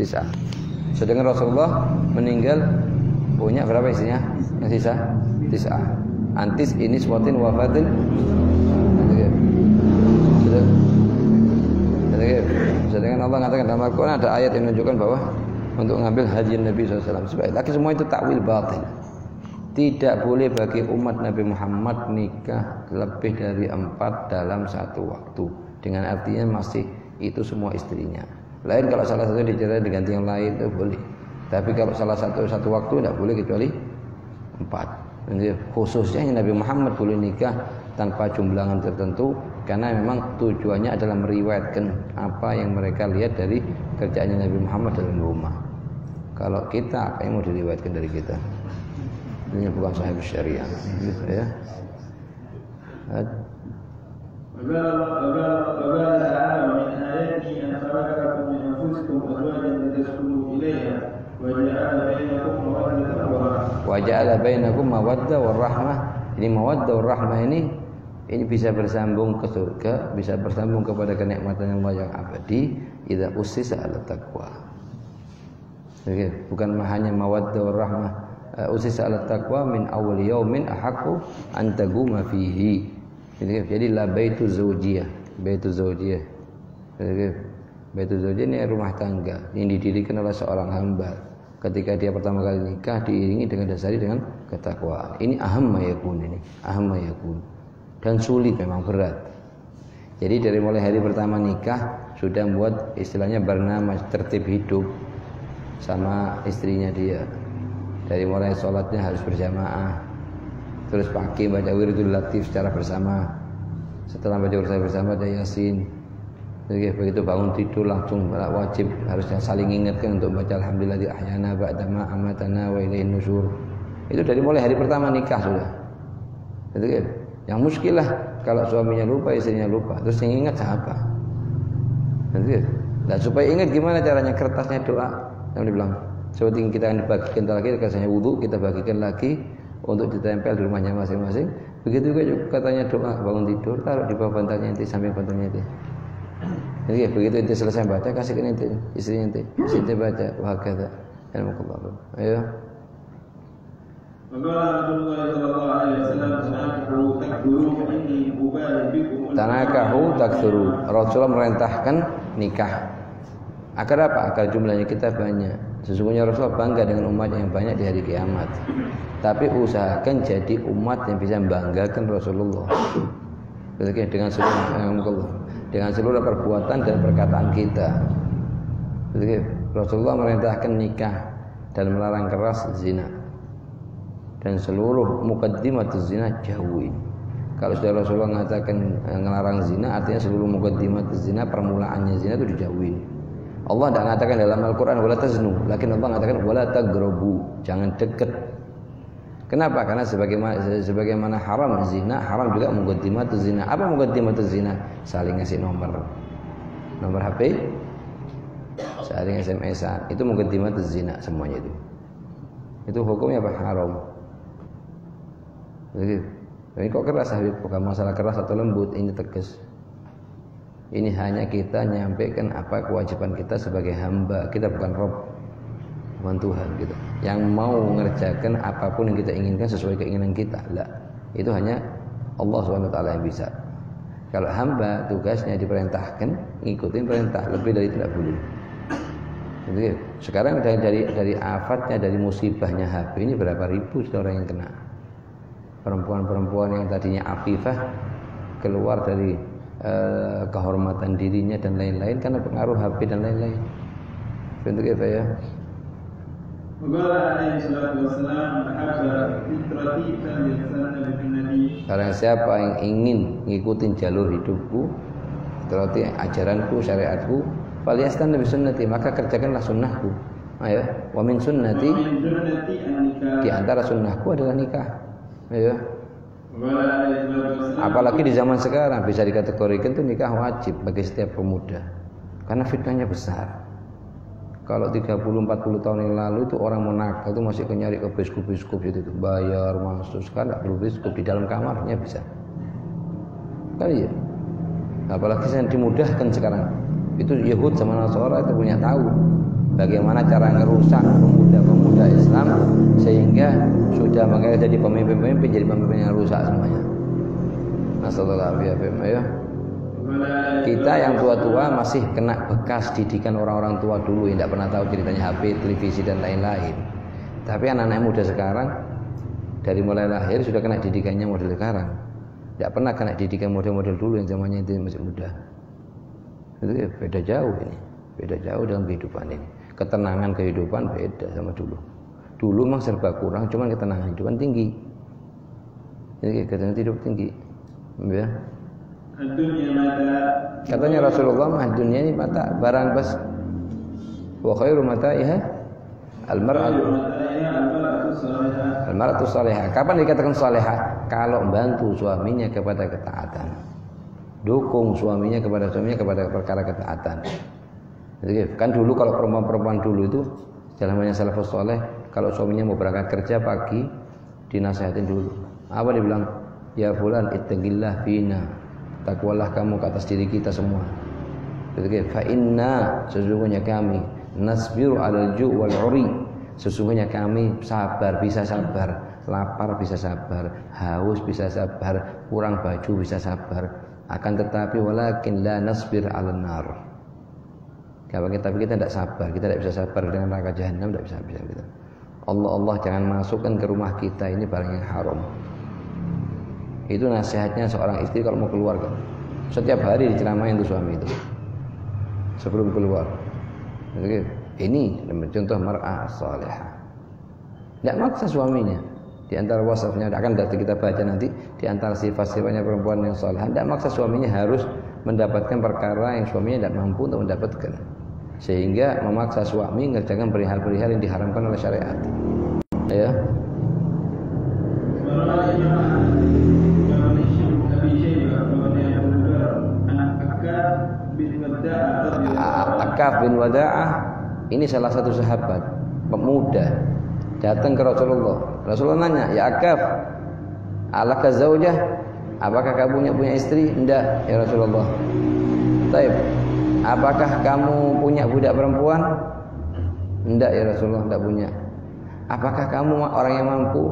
9. Sedangkan Rasulullah meninggal punya berapa isinya? Yang sisa? 9. Antis ini suatin wafatin. Sedangkan Allah mengatakan dalam Al-Quran ada ayat yang menunjukkan bahwa untuk mengambil haji Nabi SAW. Lagi semua itu takwil batil. Tidak boleh bagi umat Nabi Muhammad nikah lebih dari 4 dalam satu waktu. Dengan artinya masih itu semua istrinya. Lain kalau salah satu dicerai diganti yang lain itu boleh. Tapi kalau salah satu waktu tidak boleh kecuali 4. Jadi khususnya Nabi Muhammad boleh nikah tanpa jumlangan tertentu karena memang tujuannya adalah meriwayatkan apa yang mereka lihat dari kerjaannya Nabi Muhammad dalam rumah. Kalau kita apa yang mau diriwayatkan dari kita? Ini bukan sahih syariah, gitu ya. Wa ja'ala bainakum mawaddah warahmah. Ini mawaddah warahmah ini bisa bersambung ke surga, bisa bersambung kepada kenikmatan Allah yang abadi idza ussisa 'ala taqwa. Jadi bukan hanya mawaddah warahmah, ussisa 'ala taqwa min awwal yaumin ahaqqu an taquma fihi. Jadi la baitu zaujiyah. Jadi baitu zaujiyah ini rumah tangga yang didirikan oleh seorang hamba. Ketika dia pertama kali nikah diiringi dengan dasari dengan ketakwaan. Ini aham mayakun dan sulit, memang berat. Jadi dari mulai hari pertama nikah sudah membuat istilahnya bernama tertib hidup sama istrinya dia. Dari mulai sholatnya harus berjamaah, terus pagi baca wiridul latif secara bersama. Setelah baca wiridul bersama baca yasin. Jadi begitu bangun tidur langsung wajib harusnya saling ingatkan untuk baca alhamdulillah ahyana ba'dama amatana wa ilaihin nusyur. Itu dari mulai hari pertama nikah sudah. Jadi yang muskilah kalau suaminya lupa, istrinya lupa, terus yang ingat siapa? Jadi, nah, supaya ingat gimana caranya, kertasnya doa. Yang dibilang seperti kita akan dibagikan lagi, katanya wudu kita bagikan lagi untuk ditempel di rumahnya masing-masing. Begitu juga katanya doa bangun tidur taruh di bawah bantalnya nanti, samping bantalnya nanti. Jadi begitu ente selesai baca kasihkan ente istrinya ente baca wahakata alhamdulillah. Ayo. Tanakahu taktsuru. Rasulullah merintahkan nikah. Agar apa? Agar jumlahnya kita banyak. Sesungguhnya Rasulullah bangga dengan umat yang banyak di hari kiamat. Tapi usahakan jadi umat yang bisa membanggakan Rasulullah. Dengan seluruh perbuatan dan perkataan kita. Jadi Rasulullah merintahkan nikah dan melarang keras zina. Dan seluruh muqaddimatuz zina jauhin. Kalau sudah Rasulullah mengatakan melarang zina, artinya seluruh muqaddimatuz zina, permulaannya zina itu dijauhin. Allah tidak mengatakan dalam Al-Quran wala taznu, lakin Allah mengatakan wala taghrabu, jangan dekat. Kenapa? Karena sebagaimana haram zina, haram juga muqaddimatuz zina. Apa muqaddimatuz zina? Saling ngasih nomor HP, saling SMS-an. Itu muqaddimatuz zina semuanya itu. Itu hukumnya apa? Haram. Jadi, ini kok keras Habib? Bukan masalah keras atau lembut, ini tegas. Ini hanya kita nyampaikan apa kewajiban kita sebagai hamba. Kita bukan Rob, bukan Tuhan gitu. Yang mau mengerjakan apapun yang kita inginkan sesuai keinginan kita. Lah, Itu hanya Allah SWT yang bisa. Kalau hamba tugasnya diperintahkan, ngikutin perintah, lebih dari itu tidak boleh. Jadi sekarang dari afatnya, dari musibahnya HP ini berapa ribu sudah orang yang kena. Perempuan-perempuan yang tadinya afifah keluar dari kehormatan dirinya dan lain-lain karena pengaruh HP dan lain-lain. Bentuk apa ya? Barang siapa yang ingin ngikutin jalur hidupku, terus ajaranku, syariatku, faliyastan bi sunnati, maka kerjakanlah sunnahku. Ayo, wa min sunnati, di antara sunnahku adalah nikah. Ayo. Apalagi di zaman sekarang bisa dikategorikan itu nikah wajib bagi setiap pemuda. Karena fitnahnya besar. Kalau 30-40 tahun yang lalu itu orang mau nakal itu masih nyari ke biskup-biskup itu bayar masuk. Sekarang nggak perlu biskup, di dalam kamarnya bisa. Kan iya. Apalagi yang dimudahkan sekarang. Itu Yahud sama Nasara itu punya tahu bagaimana cara ngerusak pemuda-pemuda Islam sehingga sudah makanya jadi pemimpin-pemimpin, jadi pemimpin yang rusak semuanya. Nasallallahu ya. Kita yang tua-tua masih kena bekas didikan orang-orang tua dulu yang tidak pernah tahu ceritanya HP, televisi dan lain-lain. Tapi anak-anak muda sekarang dari mulai lahir sudah kena didikannya model sekarang. Tidak pernah kena didikan model-model dulu yang zamannya itu masih muda. Itu ya, beda jauh ini, beda jauh dalam kehidupan ini. Ketenangan kehidupan beda sama dulu. Dulu memang serba kurang, cuman ketenangan hidupan tinggi. Jadi ketenangan hidup tinggi, ya. Katanya Rasulullah mah dunia ini mata barang bas wa khairu mata'iha al-mar'atu salihah. Kapan dikatakan salihah? Kalau membantu suaminya kepada ketaatan. Dukung suaminya kepada perkara ketaatan. Jadi kan dulu kalau perempuan-perempuan dulu itu jalannya salafus saleh, kalau suaminya mau berangkat kerja pagi dinasihatin dulu. Apa dibilang? Ya fulan ittaqillah fina. Takwalah kamu ke atas diri kita semua. Fa inna, sesungguhnya kami nasbiru 'alal ju' wal 'uri. Sesungguhnya kami sabar, bisa sabar, lapar bisa sabar, haus bisa sabar, kurang baju bisa sabar. Akan tetapi walakin la nasbir 'alan nar. Tapi kita tidak sabar, kita tidak bisa sabar dengan neraka jahanam, tidak bisa kita. Allah jangan masukkan ke rumah kita ini barang yang haram. Itu nasihatnya seorang istri kalau mau keluar kan. Setiap hari diceramain tuh suami itu sebelum keluar. Jadi, ini contoh mar'ah salihah. Tidak maksa suaminya. Di antara wasafnya akan kita baca nanti. Di antara sifat-sifatnya perempuan yang salihah, tidak maksa suaminya harus mendapatkan perkara yang suaminya tidak mampu untuk mendapatkan. Sehingga memaksa suami mengerjakan perihal-perihal yang diharamkan oleh syariat. Ya. Akaf bin Wada'ah ini salah satu sahabat pemuda datang ke Rasulullah. Rasulullah nanya, ya Akaf, alaka zaujah? Apakah kamu punya istri? Tidak ya Rasulullah. Taib, apakah kamu punya budak perempuan? Tidak ya Rasulullah, tidak punya. Apakah kamu orang yang mampu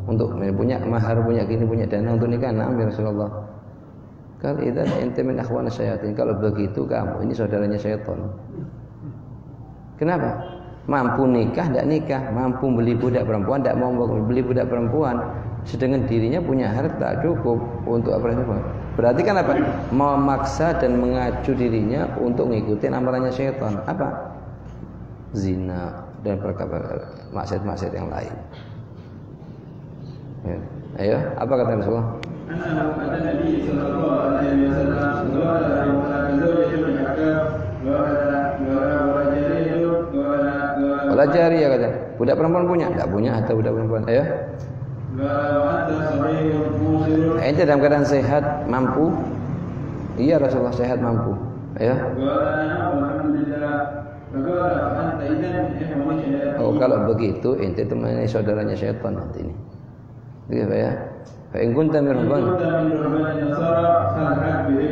untuk punya mahar, punya gini, punya dana untuk nikah? Naam ya Rasulullah. Kalau itu ente min akhwana syayatin. Kalau begitu kamu ini saudaranya syaitan. Kenapa? Mampu nikah, tidak nikah. Mampu beli budak perempuan, tidak mau beli budak perempuan. Sedangkan dirinya punya harta cukup untuk apa? Berarti kan apa? Memaksa dan mengacu dirinya untuk mengikuti amalannya syaitan. Apa? Zina dan perkara maksiat-maksiat yang lain. Ya. Ayo, apa kata Rasulullah? Wala jariyah kata. Budak perempuan punya? Tidak punya atau budak perempuan? Ayo. Ente dalam keadaan sehat, mampu? Iya Rasulullah sehat mampu. Ayo. Oh kalau begitu ente temani saudaranya syaitan nanti ini. Begitu ya. Fa in kunta min ruhban.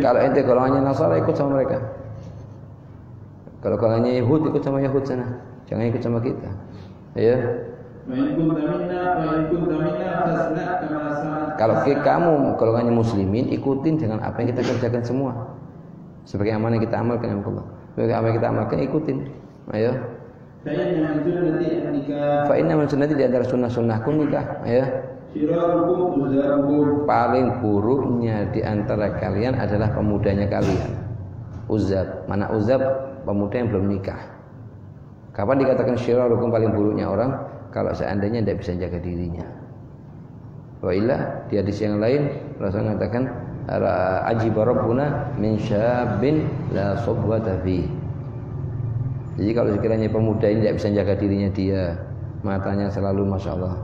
Kalau ente golongannya Nasara ikut sama mereka. Kalau golongannya Yahud ikut sama Yahud sana. Jangan ikut sama kita. Ya. Kalau kamu golongannya muslimin, ikutin dengan apa yang kita kerjakan semua. Sebagai amanah kita amalkan ya Allah. Sebagai apa yang kita amalkan, ikutin. Ayo. Fa inna min sunnati di antara sunnah-sunnahku nikah. Ayo. Paling buruknya di antara kalian adalah pemudanya kalian. Uzab. Mana uzab? Pemuda yang belum nikah. Kapan dikatakan syirarukum paling buruknya orang? Kalau seandainya tidak bisa jaga dirinya. Wa illa di hadis yang lain Rasulullah mengatakan ajiba rabbuna min syabin la subwata fi. Jadi kalau sekiranya pemuda ini tidak bisa jaga dirinya, dia matanya selalu masya Allah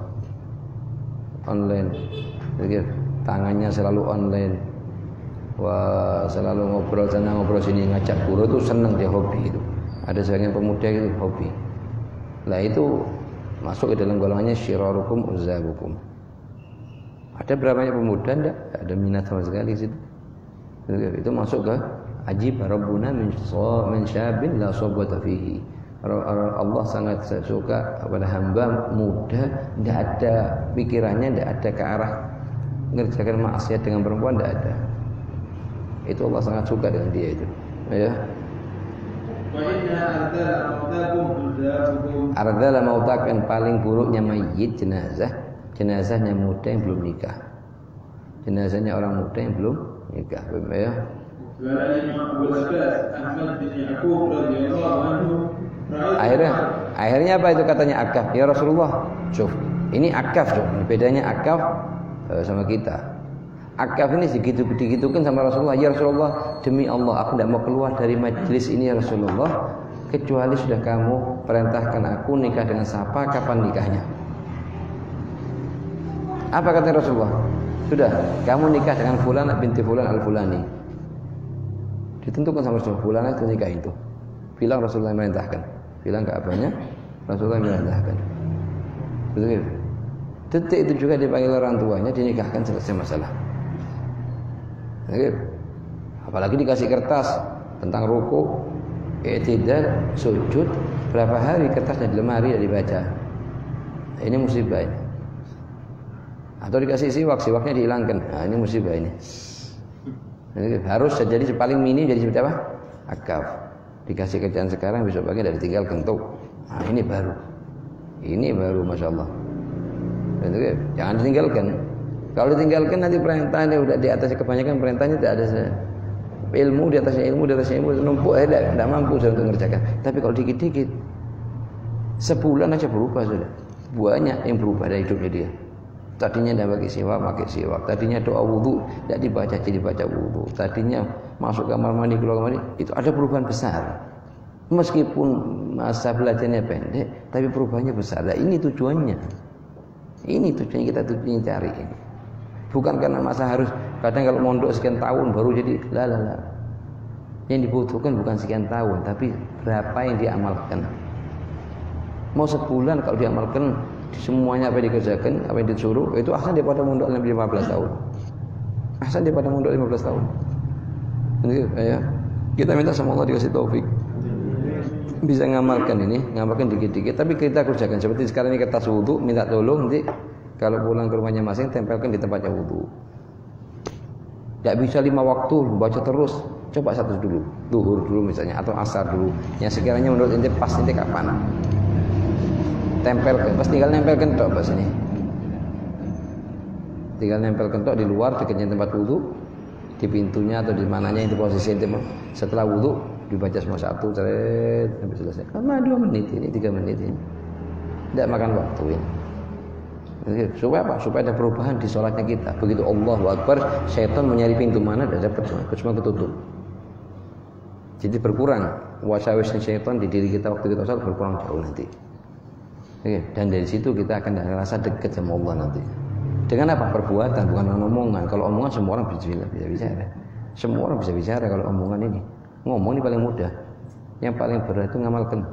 online, jadi tangannya selalu online, wah selalu ngobrol sana ngobrol sini, ngajak guru itu senang, dia hobi itu. Ada sebagian pemuda itu hobi. Lah itu masuk ke dalam golongannya syirarukum uzabukum. Ada berapa banyak pemuda enggak ada minat sama sekali situ. Itu masuk ke ajib rabbuna min syabin la sabwata fihi. Allah sangat suka kepada hamba muda, tidak ada pikirannya, tidak ada ke arah mengerjakan maksiat dengan perempuan, tidak ada. Itu Allah sangat suka dengan dia itu. Ya. Ardala mautakan paling buruknya mayit jenazahnya muda yang belum nikah. Jenazahnya orang muda yang belum nikah. Ya. Akhirnya apa itu katanya akaf? Ya Rasulullah, syuf. Ini akaf, syuf. Bedanya akaf sama kita. Akaf ini digitukan sama Rasulullah. Ya Rasulullah, demi Allah aku tidak mau keluar dari majelis ini ya Rasulullah, kecuali sudah kamu perintahkan aku nikah dengan siapa, kapan nikahnya. Apa kata Rasulullah? Sudah, kamu nikah dengan fulan binti fulan al-fulani. Ditentukan sama Rasulullah, fulan itu nikah itu. Bilang Rasulullah yang merintahkan. Bilang ke apanya? Rasulullah yang merintahkan. Betul. Detik itu juga dipanggil orang tuanya, dinikahkan, selesai masalah. Apalagi dikasih kertas tentang ruku, i'tidal, sujud, berapa hari kertasnya di lemari tidak dibaca. Ini musibah ini. Atau dikasih siwaknya dihilangkan. Nah, ini musibah ini. Harus jadi paling minim jadi seperti apa? Akaf. Dikasih kerjaan sekarang, besok pagi dari tinggal kentuk. Nah, ini baru masya Allah. Jangan ditinggalkan. Kalau ditinggalkan nanti perintahnya udah di atasnya, kebanyakan perintahnya tidak ada ilmu di atasnya ilmu numpuk, tidak mampu untuk mengerjakan. Tapi kalau dikit-dikit, sebulan aja berubah sudah. Banyak yang berubah dari hidupnya dia. Tadinya tidak pakai siwak. Tadinya doa wudhu tidak dibaca, jadi baca wudhu. Tadinya masuk kamar mandi, keluar kamar mandi, itu ada perubahan besar. Meskipun masa belajarnya pendek, tapi perubahannya besar. Nah, ini tujuannya. Ini tujuannya kita cari ini. Bukan karena masa harus, kadang kalau mondok sekian tahun baru jadi la. Yang dibutuhkan bukan sekian tahun, tapi berapa yang diamalkan. Mau sebulan kalau diamalkan semuanya apa yang dikerjakan, apa yang disuruh, itu ahsan daripada mondok 15 tahun. Ahsan daripada mondok 15 tahun. Jadi ya, kita minta sama Allah dikasih taufik. Bisa ngamalkan ini, ngamalkan dikit-dikit, tapi kita kerjakan. Seperti sekarang ini kertas wudu, minta tolong nanti kalau pulang ke rumahnya masing tempelkan di tempatnya wudu. Tidak bisa 5 waktu baca terus, coba satu dulu, duhur dulu misalnya, atau asar dulu. Yang sekiranya menurut ente pas ente kapan? Tempelkan, pas tinggal nempelkan tok pas ini. Tinggal nempelkan tok di luar dekatnya tempat wudu, di pintunya atau di mananya itu posisi ente. Setelah wudu dibaca semua satu, ceret sampai selesai. Lama 2 menit ini, 3 menit ini. Tidak makan waktu ini. Supaya apa? Supaya ada perubahan di sholatnya kita. Begitu Allahu Akbar, syaitan mencari pintu mana tidak dapat, semua ketutup. Jadi berkurang wasawasnya syaitan di diri kita waktu kita sholat, berkurang jauh nanti. Dan dari situ kita akan rasa dekat sama Allah nanti. Dengan apa? Perbuatan, bukan omongan. Kalau omongan semua orang bisa bicara. Semua orang bisa bicara kalau omongan ini. Ngomong ini paling mudah. Yang paling berat itu ngamalkan.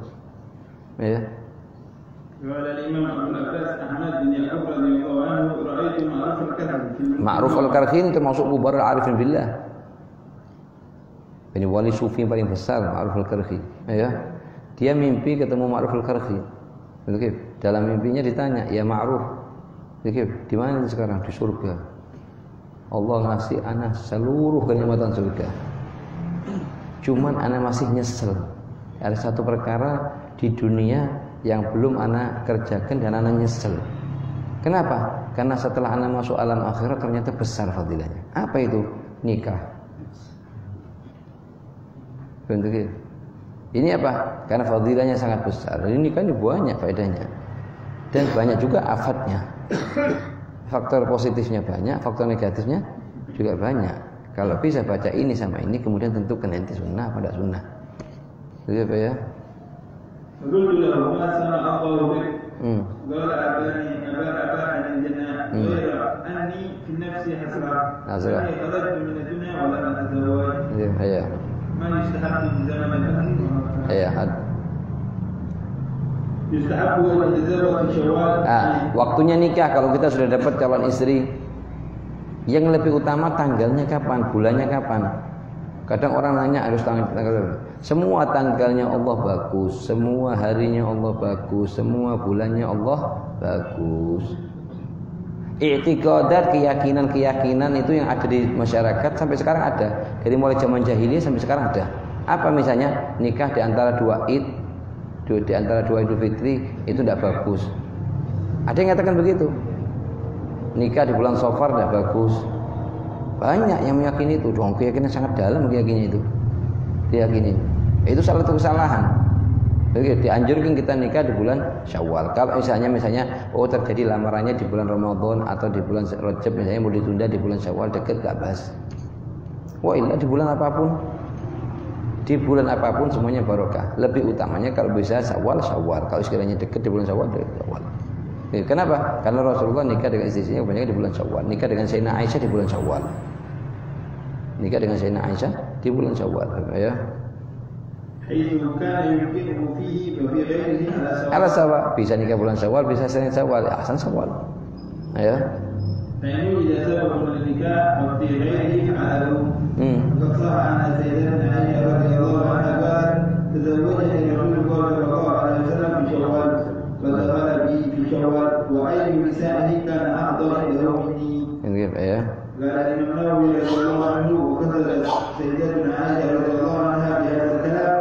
Ya. Ma'ruf al-Karhi termasuk kubar al-arifin billah. Ini wali sufi yang paling besar, Ma'ruf al-Karhi. Ya. Dia mimpi ketemu Ma'ruf al-Karhi. Begitu. Dalam mimpinya ditanya, ya Ma'ruf, begitu. Di mana sekarang? Di surga. Allah ngasih ana seluruh kenikmatan surga. Cuman ana masih nyesel. Ada satu perkara di dunia yang belum ana kerjakan dan ana nyesel. Kenapa? Karena setelah ana masuk alam akhirat ternyata besar fadilahnya. Apa itu? Nikah. Begitu. Ini apa? Karena fadilahnya sangat besar. Jadi nikah ini banyak faedahnya. Dan banyak juga afatnya. Faktor positifnya banyak, faktor negatifnya juga banyak. Kalau bisa baca ini sama ini, kemudian tentukan nanti sunnah pada sunnah. Jadi apa ya? Waktunya nikah kalau kita sudah dapat calon istri, yang lebih utama tanggalnya kapan, bulannya kapan. Kadang orang nanya harus tanggal. Semua tanggalnya Allah bagus, semua harinya Allah bagus, semua bulannya Allah bagus. I'tiqadat, keyakinan itu yang ada di masyarakat sampai sekarang ada. Dari mulai zaman jahiliyah sampai sekarang ada. Apa misalnya nikah di antara dua Id, di antara dua Idul Fitri itu tidak bagus. Ada yang mengatakan begitu. Nikah di bulan Safar tidak bagus. Banyak yang meyakini itu. Dong, keyakinan sangat dalam keyakinan itu. Diyakini. Itu salah satu kesalahan. Jadi dianjurkan kita nikah di bulan Syawal. Kalau misalnya terjadi lamarannya di bulan Ramadan atau di bulan Rajab misalnya mau ditunda di bulan Syawal dekat gak bahas. Wah, di bulan apapun. Di bulan apapun semuanya barokah. Lebih utamanya kalau bisa Syawal. Kalau sekiranya dekat di bulan Syawal. Kenapa? Karena Rasulullah nikah dengan istrinya kebanyakan di bulan Syawal. Nikah dengan Sayyidina Aisyah di bulan Syawal. Nikah dengan Sayyidina Aisyah di bulan Syawal. Ya. Ala sawa, bisa nikah bulan Syawal, bisa selain Syawal, ahsan Syawal. Ya. Ya.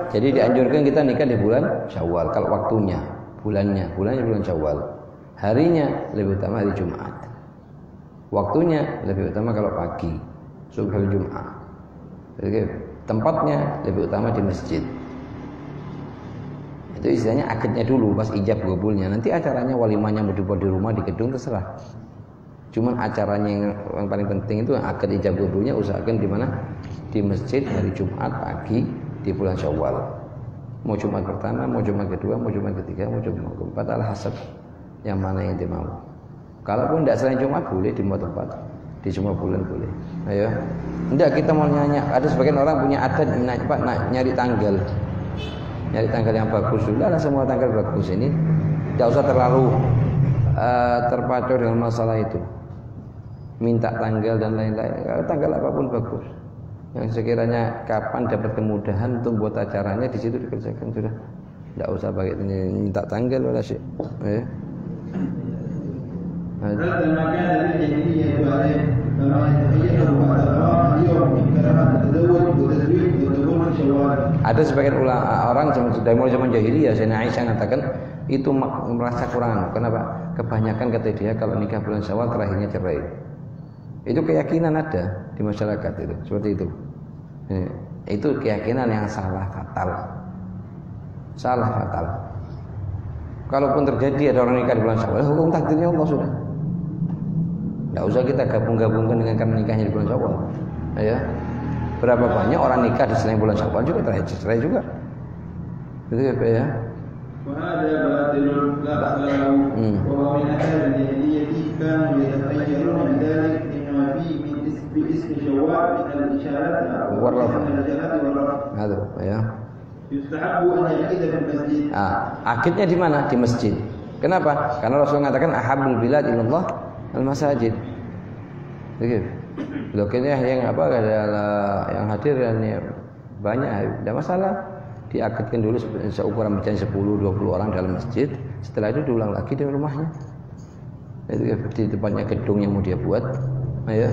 Jadi dianjurkan kita nikah di bulan Syawal kalau waktunya, bulannya bulan Syawal. Harinya lebih utama hari Jumat. Waktunya lebih utama kalau pagi, subuh hari Jumat. Jadi tempatnya lebih utama di masjid. Itu istilahnya akadnya dulu pas ijab kabulnya. Nanti acaranya walimahnya mau dibuat di rumah di gedung terserah. Cuman acaranya yang paling penting itu akad ijab kabulnya usahakan di mana? Di masjid hari Jumat pagi di bulan Syawal. Mau Jumat pertama, mau Jumat kedua, mau Jumat ketiga, mau Jumat keempat, alhasab yang mana yang dia mau. Kalaupun tidak selain Jumat boleh di semua tempat, di semua bulan boleh. Ayo, tidak kita mau nanya. Ada sebagian orang punya adat nyari tanggal yang bagus dulu. Lah semua tanggal bagus ini, tidak usah terlalu terpacu dengan masalah itu. Minta tanggal dan lain-lain. Tanggal apapun bagus. Yang sekiranya kapan dapat kemudahan untuk buat acaranya di situ dikerjakan sudah. Tidak usah pakai minta tanggal wala syai. Ya. Ada sebagian orang dari mulai zaman jahiliyah, Sayyidina Aisyah mengatakan itu merasa kurang. Kenapa? Kebanyakan kata dia kalau nikah bulan Syawal terakhirnya cerai. Itu keyakinan ada di masyarakat itu, seperti itu. Itu keyakinan yang salah fatal. Kalaupun terjadi ada orang nikah di bulan Syawal, hukum takdirnya Allah sudah. Tidak usah kita gabung-gabungkan dengan karena nikahnya di bulan Syawal. Ya. Berapa banyak orang nikah di selain bulan Syawal juga cerai juga. Itu apa ya? Akidnya di mana? Di masjid. Kenapa? Karena Rasul mengatakan ahabul bilad ilallah al-masajid. Begitu. Lokenya yang yang hadir dan banyak, tidak masalah. Diakidkan dulu seukuran misalnya 10-20 orang dalam masjid. Setelah itu diulang lagi di rumahnya. Itu di tempatnya gedung yang mau dia buat. Ayo.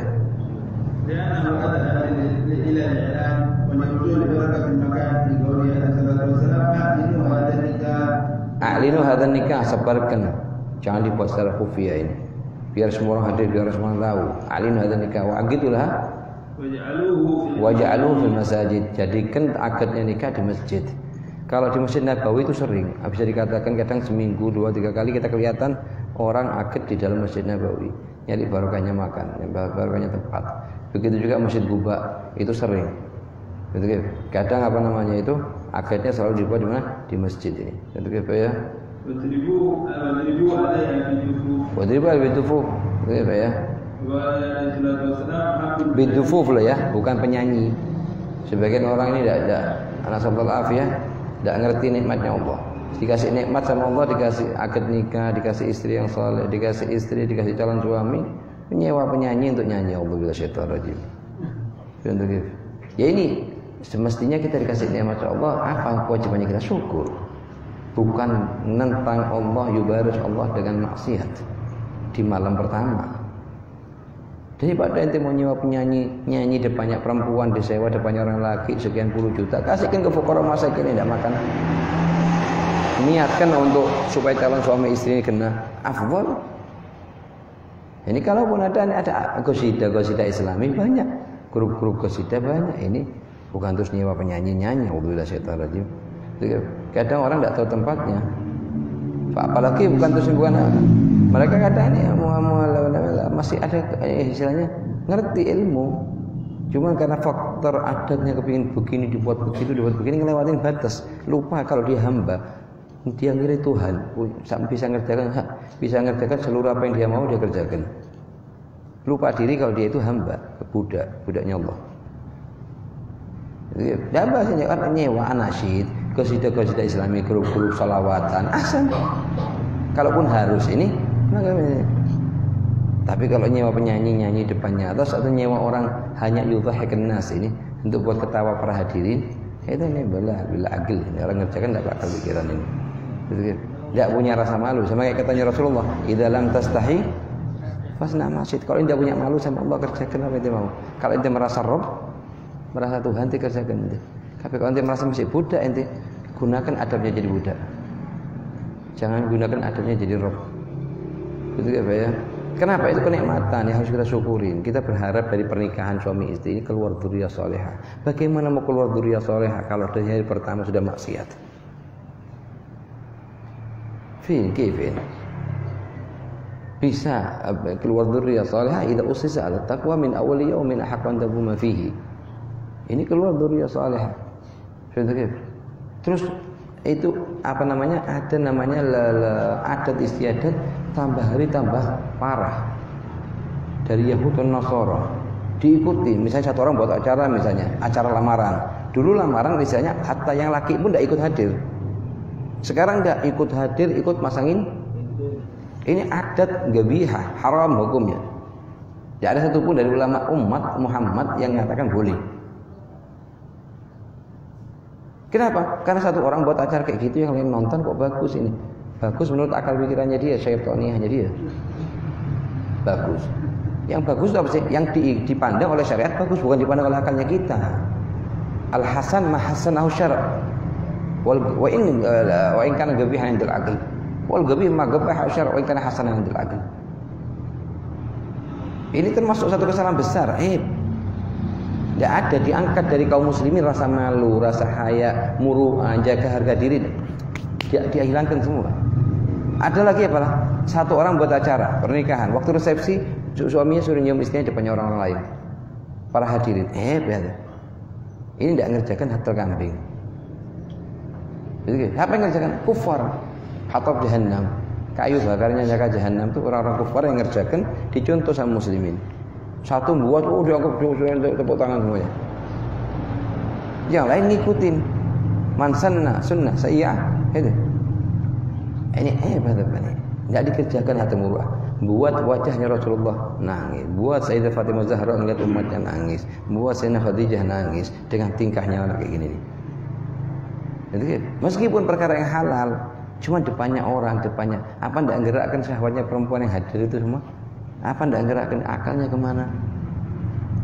A'linu hadzal nikah, sebarkan. Jangan dibuat secara khufiyah ini. Biar semua orang hadir, biar semua orang tahu. A'linu hadzal nikah wa aqidullah waj'aluhu fil masajid. Jadikan akadnya nikah di masjid. Kalau di Masjid Nabawi itu sering, bisa dikatakan kadang seminggu 2-3 kali kita kelihatan orang akad di dalam Masjid Nabawi. Nyari barokahnya makan, barokahnya tempat. Begitu juga Masjid Quba itu sering. Begitu. Kadang apa namanya itu akadnya selalu dibuat di mana? Di masjid ini. Begitu ya. Wadribu al-bidufuf. Begitu ya. Bidufuf loh ya, bukan penyanyi. Sebagian orang ini tidak anak sallallahu alaihi ya, tidak ngerti nikmatnya Allah. Dikasih nikmat sama Allah, dikasih akad nikah, dikasih istri yang saleh, dikasih istri, dikasih calon suami, menyewa penyanyi untuk nyanyi. Alhamdulillah syaitan rajim. Ya ini semestinya kita dikasih nikmat Allah, apa kewajibannya kita syukur. Bukan nentang Allah, yubaris Allah dengan maksiat di malam pertama. Daripada ente mau nyewa penyanyi, nyanyi depannya perempuan, disewa depannya orang laki sekian puluh juta, kasihkan ke fuqara masakin yang tidak makan. Niatkan untuk supaya calon suami istri ini kena afdal. Ini kalaupun ada qasidah Islami banyak, grup-grup qasidah banyak. Ini bukan terus nyewa penyanyi nyanyi. Alhamdulillah syaitan rajim. Kadang orang tidak tahu tempatnya. Apalagi bukan terus mereka kadang ini masih ada istilahnya ngerti ilmu, cuma karena faktor adatnya kepingin begini dibuat begini ngelewatin batas, lupa kalau dia hamba, dia ngira Tuhan, bisa ngerjakan seluruh apa yang dia mau dia kerjakan, lupa diri kalau dia itu hamba, budaknya Allah. Tidak bahasanya orang nyewa anasyid, qasidah Islami, grup-grup salawatan, asal. Kalaupun harus ini, maka tapi kalau nyewa penyanyi nyanyi depannya atas atau nyewa orang hanya yudhahikan nas ini untuk buat ketawa para hadirin, itu ini bila agil, orang ngerjakan tidak bakal pikiran ini. Tidak punya rasa malu, sama kayak katanya Rasulullah, idza lam tastahi fasna masjid. Kalau tidak punya malu sama Allah, kerjakan apa yang mau. Kalau ente merasa Rabb, merasa Tuhan, ente kerjakan ente. Tapi kalau ente merasa masih budak, ente gunakan adabnya jadi budak. Jangan gunakan adabnya jadi Rabb. Betul ya? Kenapa? Itu kenikmatan yang harus kita syukurin. Kita berharap dari pernikahan suami istri ini keluar dzurriyyah salihah. Bagaimana mau keluar dzurriyyah salihah kalau dari hari pertama sudah maksiat? Kifin. Bisa keluar dzurriyyah salihah idza usisa ala taqwa min awwali yaumin ahqqu an taquma fihi. Ini keluar dzurriyyah salihah. Terus itu apa namanya? Ada namanya adat istiadat tambah hari tambah parah dari Yahudi dan Nasara diikuti. Misalnya satu orang buat acara, misalnya acara lamaran. Dulu lamaran misalnya hatta yang laki pun tidak ikut hadir. Sekarang tidak ikut hadir, ikut masangin. Ini adat gabihah, haram hukumnya. Tidak ada satupun dari ulama umat Muhammad yang mengatakan boleh. Kenapa? Karena satu orang buat acara kayak gitu yang lain nonton kok bagus ini. Bagus menurut akal pikirannya dia, syaitaniyahnya dia. Bagus. Yang bagus itu apa sih? Yang dipandang oleh syariat bagus, bukan dipandang oleh akalnya kita. Al-hasan ma hasanahu syara'. Wa in kana gabihan indal aql. Wal gabih ma gabaha syara' wa in kana hasanan indal aql. Ini termasuk satu kesalahan besar. Tidak ada diangkat dari kaum muslimin rasa malu, rasa haya, muru'ah, jaga harga diri. Dia hilangkan semua. Ada lagi apa? Satu orang buat acara pernikahan, waktu resepsi suaminya suruh nyium istrinya depannya orang lain. Para hadirin, ini tidak mengerjakan hatal kambing. Jadi, apa yang mengerjakan? Kufar, hatab jahannam, kayu bakarnya nyaka jahannam itu orang-orang kufar yang mengerjakan, dicontoh sama muslimin. Satu buat, dianggap tepuk tangan semuanya. Yang lain ngikutin. Man sanna sunnah sayyah. Itu. Ini benar-benar. Enggak dikerjakan hati murah. Buat wajahnya Rasulullah nangis. Buat Sayyidah Fatimah Zahra ngeliat umatnya nangis. Buat Sayyidah Khadijah nangis dengan tingkahnya anak kayak gini. Jadi, meskipun perkara yang halal, Cuma depannya orang, depannya apa ndak gerakkan syahwatnya perempuan yang hadir itu semua? Apa ndak gerakkan akalnya kemana?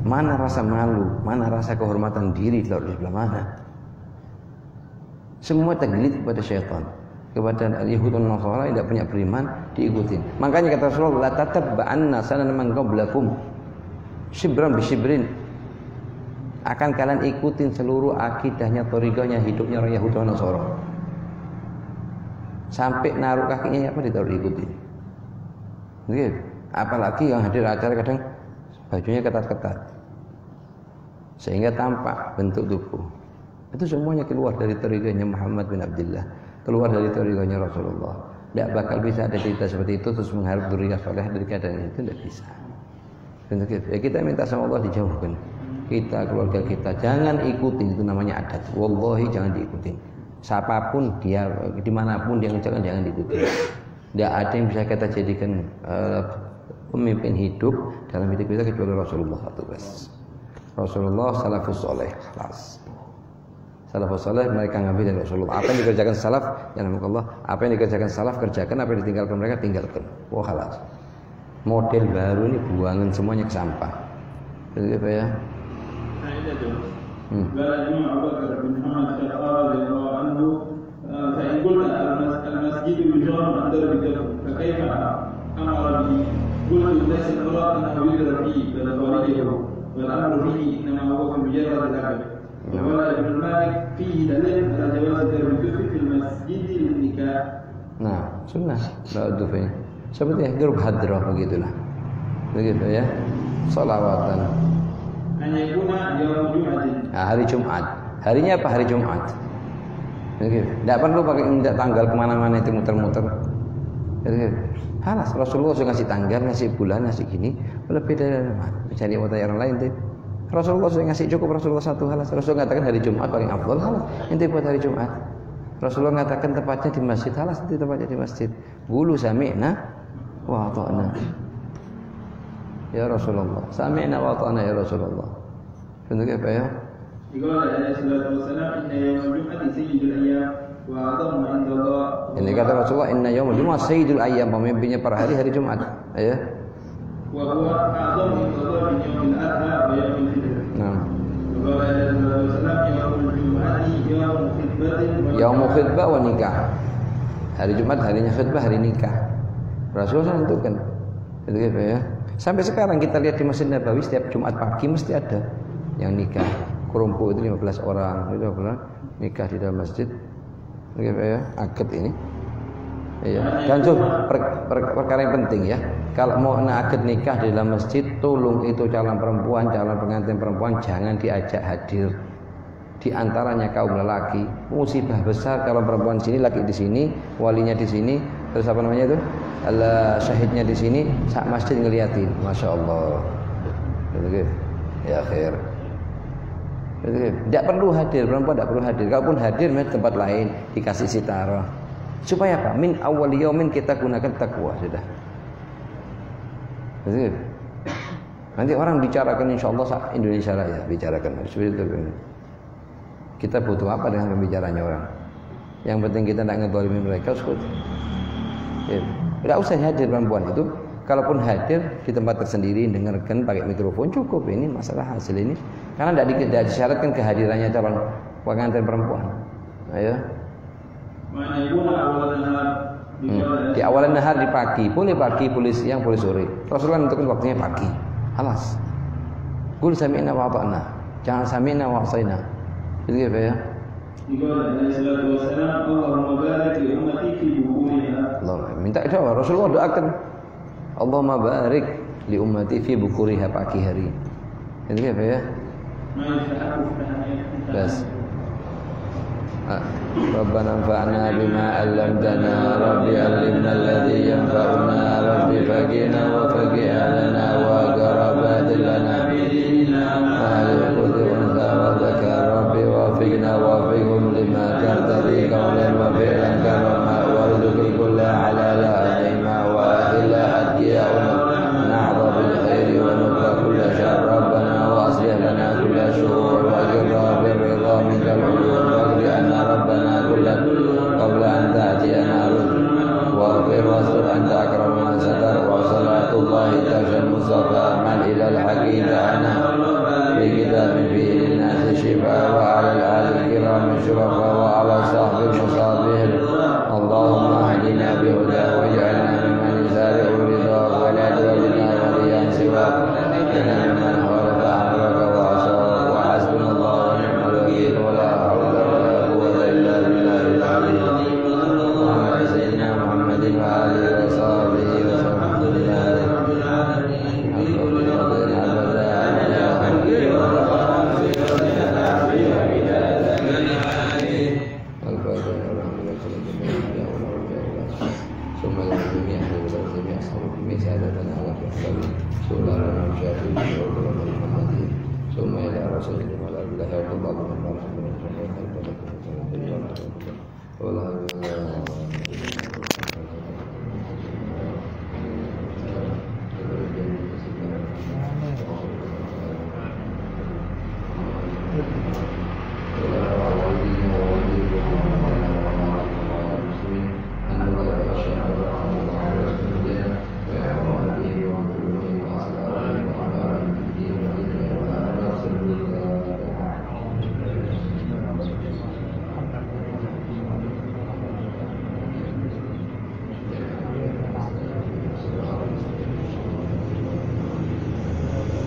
Mana rasa malu, mana rasa kehormatan diri di sebelah mana? Semua tergelit kepada syaitan, kepada Yahud dan Nasara yang tidak punya beriman diikutin. Makanya kata Rasulullah, la tatabba'anna sanana man qablakum shibran bi shibrin. Akan kalian ikutin seluruh akidahnya, thariqahnya, hidupnya orang Yahudi dan Nasara. Sampai naruh kakinya apa ditaruh diikutin. Gitu. Apalagi yang hadir acara kadang bajunya ketat-ketat sehingga tampak bentuk tubuh. Itu semuanya keluar dari thariqahnya Muhammad bin Abdullah, keluar dari thariqahnya Rasulullah. Tidak bakal bisa ada cerita seperti itu terus mengharap dzurriyyah saleh dari keadaan itu, tidak bisa. Ya, kita minta sama Allah dijauhkan. Kita, keluarga kita, jangan ikutin, itu namanya adat. Wallahi jangan diikutin. Siapapun dia, dimanapun dia mengucapkan, jangan diikutin. Tidak ada yang bisa kita jadikan pemimpin hidup dalam hidup kita kecuali Rasulullah satu bes. Rasulullah salafus soleh, salafus soleh mereka ngambil dari Rasulullah. Apa yang dikerjakan salaf, ya Allah. Apa yang dikerjakan salaf kerjakan, apa yang ditinggalkan mereka tinggalkan. Wah halas. Model baru ini buangan semuanya ke sampah. Begitu apa ya? قال الإمام أبو بكر بن محمد الشقاء رضي الله عنه فإن قلنا المسجد يجرم عن درب الجبل فكيف أمر به؟ قلت ليس المراد أنه يجرى فيه بل خارجه والأمر فيه إنما هو بمجرد العبد. وقال ابن مالك فيه دليل على جواز درب الجبل في المسجد للنكاح. Nah, sunnah ba'udufnya seperti grup hadrah begitulah, begitu ya, salawatan. Nah, hari Jumat. Harinya apa? Hari Jumat. Tidak perlu pakai minta tanggal kemana-mana itu muter-muter. Halas, Rasulullah sudah ngasih tanggal, ngasih bulan, ngasih gini. Lebih dari cari otak orang lain tuh. Rasulullah sudah ngasih cukup, Rasulullah satu halas. Rasulullah mengatakan hari Jumat paling afdal, halas. Ini buat hari Jumat. Rasulullah mengatakan tempatnya di masjid, halas itu tempatnya di masjid. Bulu sami'na wa ata'na. Ya Rasulullah, sami'na wa ata'na ya Rasulullah. Bentuk apa ya? Ini kata Rasulullah, inna yaumul jumu'ah sayyidul ayyam, pemimpinnya para hari Jumat. Ya. Wa huwa a'dhamu min yaumil adha wa yaumil fitr. Nah. Yaumul khutbah wa nikah. Hari Jumat harinya khutbah, hari nikah. Rasulullah tentukan. Bentuk apa ya? Sampai sekarang kita lihat di Masjid Nabawi setiap Jumat pagi mesti ada yang nikah. Kerumpuk itu 15 orang, nikah di dalam masjid. Ya, akad ini. Iya. Dan perkara yang penting ya. Kalau mau akad nikah di dalam masjid, tolong itu calon perempuan, calon pengantin perempuan jangan diajak hadir. Di antaranya kaum lelaki. Musibah besar kalau perempuan di sini, laki di sini, walinya di sini, terus apa namanya itu? Syahidnya di sini, sak masjid ngeliatin, masya Allah. Begitu, ya akhir. Tidak perlu hadir, perempuan tidak perlu hadir. Kalaupun hadir, di tempat lain dikasih sitara. Supaya apa? Min awal yaumin kita gunakan takwa sudah. Begitu. Nanti orang bicarakan, insya Allah Indonesia lah ya bicarakan. Kita butuh apa dengan pembicaranya orang? Yang penting kita tidak ngedolimin mereka, sekut. Tidak usah hadir perempuan itu. Kalaupun hadir di tempat tersendiri, dengarkan pakai mikrofon cukup. Ini masalah hasil ini. Karena tidak disyaratkan kehadirannya calon pengantin perempuan. Ayo. Di awalan nahar di pagi, boleh siang, boleh sore. Rasulullah menentukan waktunya pagi. Halas. Qul sami'na wa ata'na. Jangan sami'na wa asayna. Jadi apa ya? Allah minta doa. Rasulullah doakan, Allahumma barik li ummati fi bukuriha pagi hari. Jadi apa ya? Bas. Rabbana anfa'na bima 'allamtana, Rabbi 'allimna alladhi yanfa'una, Rabbi faqina wa faqih 'alana wa qarabat lana bi dinina ma yaqulu anta wa zakar, Rabbi wafiqna wafiqhum lima tartadi qawlan wa fi'lan karama warzuqil kulla 'alala aima wa illa adiya'una na'dha bil khairi wa nubqa kulla syarr, Rabbana wa aslih lana kulla syurur wa qirra bir ridha minkal ulum wa qri anna Rabbana kulla qabla an ta'tiyana الشرفاء وعلى صاحب المصابيح اللهم اهدنا بهدى واجعلنا ممن يسارع رضاك ولا تولنا وليا سواك إنا ممن خالف أمرك وعصاك وحسبنا الله ونعم الوكيل ولا حول ولا قوة إلا بالله العلي العظيم وعلى سيدنا محمد وآله وصحبه وسلم الحمد لله رب العالمين ثم إلى رسول الله ولا إله إلا الله ولا